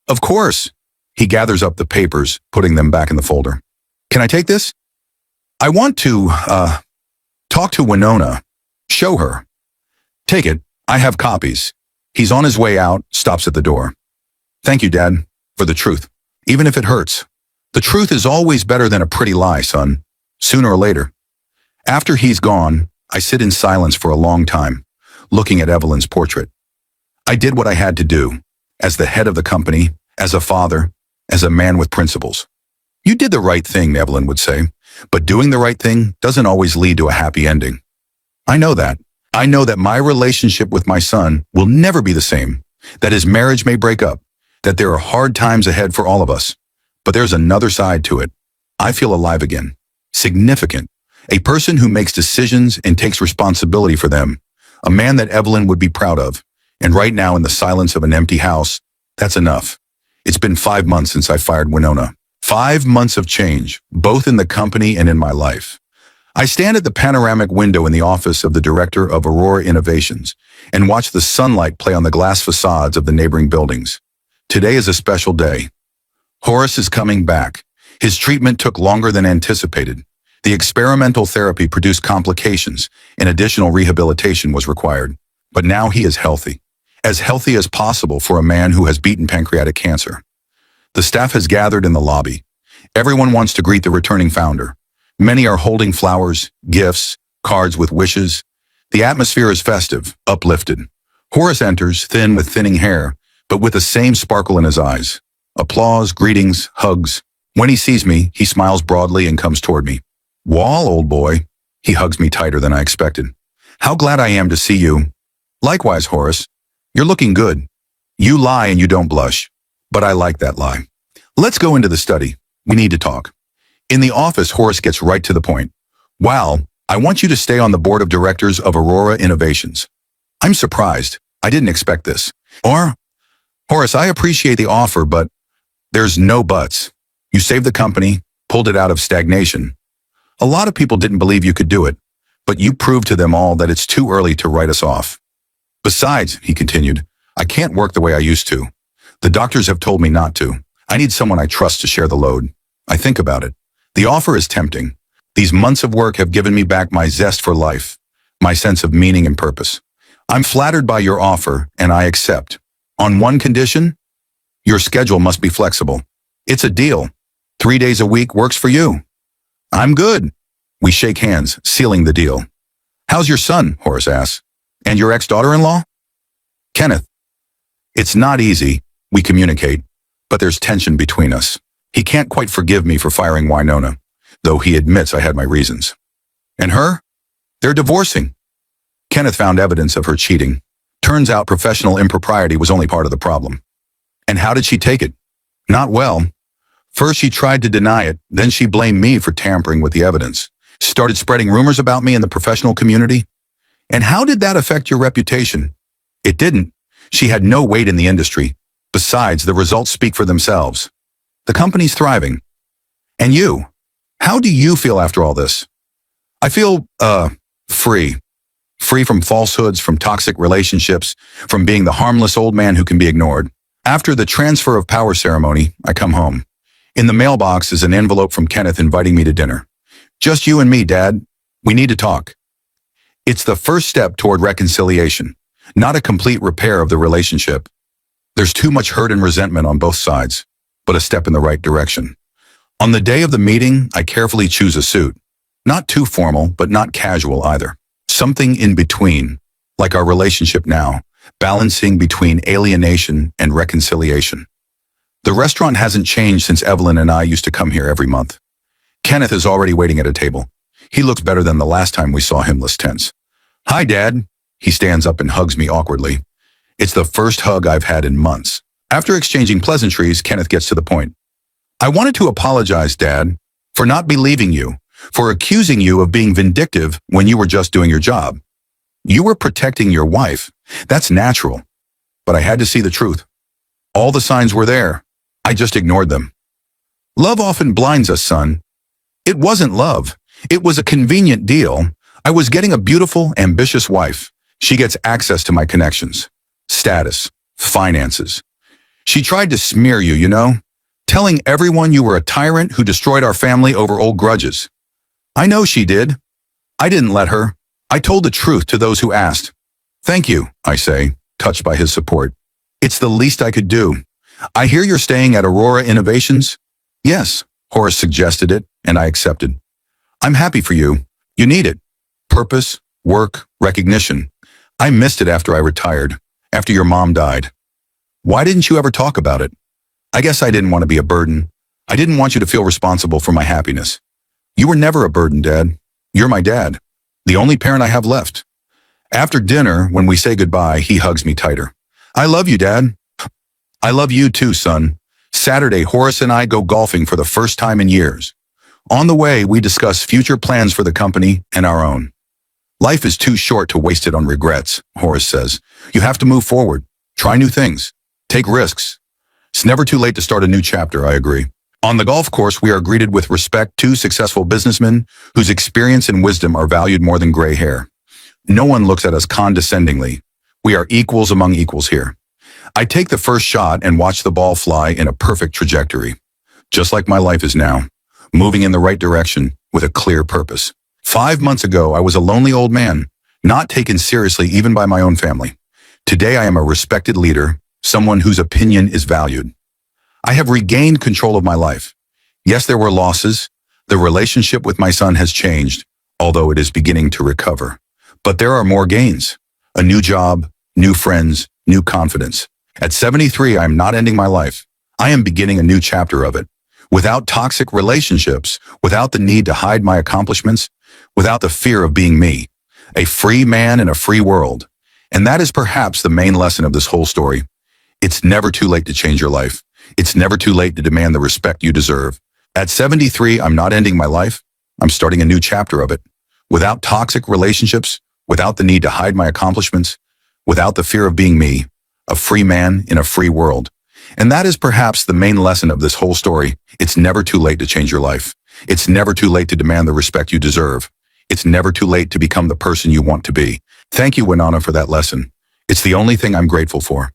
Of course. He gathers up the papers, putting them back in the folder. Can I take this? I want to, talk to Winona. Show her. Take it. I have copies. He's on his way out, stops at the door. Thank you, Dad, for the truth. Even if it hurts. The truth is always better than a pretty lie, son. Sooner or later. After he's gone, I sit in silence for a long time, looking at Evelyn's portrait. I did what I had to do, as the head of the company, as a father, as a man with principles. You did the right thing, Evelyn would say, but doing the right thing doesn't always lead to a happy ending. I know that. I know that my relationship with my son will never be the same, that his marriage may break up, that there are hard times ahead for all of us. But there's another side to it. I feel alive again, significant, a person who makes decisions and takes responsibility for them, a man that Evelyn would be proud of. And right now, in the silence of an empty house, that's enough. It's been 5 months since I fired Winona. 5 months of change, both in the company and in my life. I stand at the panoramic window in the office of the director of Aurora Innovations and watch the sunlight play on the glass facades of the neighboring buildings. Today is a special day. Horace is coming back. His treatment took longer than anticipated. The experimental therapy produced complications and additional rehabilitation was required. But now he is healthy as possible for a man who has beaten pancreatic cancer. The staff has gathered in the lobby. Everyone wants to greet the returning founder. Many are holding flowers, gifts, cards with wishes. The atmosphere is festive, uplifted. Horace enters, thin with thinning hair, but with the same sparkle in his eyes. Applause, greetings, hugs. When he sees me, he smiles broadly and comes toward me. Wall, old boy. He hugs me tighter than I expected. How glad I am to see you. Likewise, Horace. You're looking good. You lie and you don't blush. But I like that lie. Let's go into the study. We need to talk. In the office, Horace gets right to the point. Wow, I want you to stay on the board of directors of Aurora Innovations. I'm surprised. I didn't expect this. Horace, I appreciate the offer, but there's no buts. You saved the company, pulled it out of stagnation. A lot of people didn't believe you could do it, but you proved to them all that it's too early to write us off. Besides, he continued, I can't work the way I used to. The doctors have told me not to. I need someone I trust to share the load. I think about it. The offer is tempting. These months of work have given me back my zest for life, my sense of meaning and purpose. I'm flattered by your offer, and I accept. On one condition, your schedule must be flexible. It's a deal. 3 days a week works for you. I'm good. We shake hands, sealing the deal. How's your son? Horace asks. And your ex-daughter-in-law? Kenneth. It's not easy. We communicate, but there's tension between us. He can't quite forgive me for firing Winona, though he admits I had my reasons. And her? They're divorcing. Kenneth found evidence of her cheating. Turns out professional impropriety was only part of the problem. And how did she take it? Not well. First she tried to deny it, then she blamed me for tampering with the evidence. Started spreading rumors about me in the professional community. And how did that affect your reputation? It didn't. She had no weight in the industry. Besides, the results speak for themselves. The company's thriving. And you? How do you feel after all this? I feel, free. Free from falsehoods, from toxic relationships, from being the harmless old man who can be ignored. After the transfer of power ceremony, I come home. In the mailbox is an envelope from Kenneth inviting me to dinner. Just you and me, Dad. We need to talk. It's the first step toward reconciliation, not a complete repair of the relationship. There's too much hurt and resentment on both sides, but a step in the right direction. On the day of the meeting, I carefully choose a suit. Not too formal, but not casual either. Something in between, like our relationship now, balancing between alienation and reconciliation. The restaurant hasn't changed since Evelyn and I used to come here every month. Kenneth is already waiting at a table. He looks better than the last time we saw him less tense. Hi, Dad. He stands up and hugs me awkwardly. It's the first hug I've had in months. After exchanging pleasantries, Kenneth gets to the point. I wanted to apologize, Dad, for not believing you, for accusing you of being vindictive when you were just doing your job. You were protecting your wife. That's natural. But I had to see the truth. All the signs were there. I just ignored them. Love often blinds us, son. It wasn't love. It was a convenient deal. I was getting a beautiful, ambitious wife. She gets access to my connections, status, finances. She tried to smear you, you know, telling everyone you were a tyrant who destroyed our family over old grudges. I know she did. I didn't let her. I told the truth to those who asked. Thank you, I say, touched by his support. It's the least I could do. I hear you're staying at Aurora Innovations? Yes, Horace suggested it, and I accepted. I'm happy for you. You need it. Purpose, work, recognition. I missed it after I retired, after your mom died. Why didn't you ever talk about it? I guess I didn't want to be a burden. I didn't want you to feel responsible for my happiness. You were never a burden, Dad. You're my dad, the only parent I have left. After dinner, when we say goodbye, he hugs me tighter. I love you, Dad. I love you too, son. Saturday, Horace and I go golfing for the first time in years. On the way, we discuss future plans for the company and our own. Life is too short to waste it on regrets, Horace says. You have to move forward, try new things, take risks. It's never too late to start a new chapter, I agree. On the golf course, we are greeted with respect two successful businessmen whose experience and wisdom are valued more than gray hair. No one looks at us condescendingly. We are equals among equals here. I take the first shot and watch the ball fly in a perfect trajectory. Just like my life is now, moving in the right direction with a clear purpose. 5 months ago, I was a lonely old man, not taken seriously even by my own family. Today, I am a respected leader, someone whose opinion is valued. I have regained control of my life. Yes, there were losses. The relationship with my son has changed, although it is beginning to recover. But there are more gains. A new job, new friends, new confidence. At 73, I am not ending my life. I am beginning a new chapter of it. Without toxic relationships, without the need to hide my accomplishments, without the fear of being me. A free man in a free world. And that is perhaps the main lesson of this whole story. It's never too late to change your life. It's never too late to demand the respect you deserve. At 73, I'm not ending my life. I'm starting a new chapter of it. Without toxic relationships, without the need to hide my accomplishments, without the fear of being me, a free man in a free world. And that is perhaps the main lesson of this whole story. It's never too late to change your life. It's never too late to demand the respect you deserve. It's never too late to become the person you want to be. Thank you, Winona, for that lesson. It's the only thing I'm grateful for.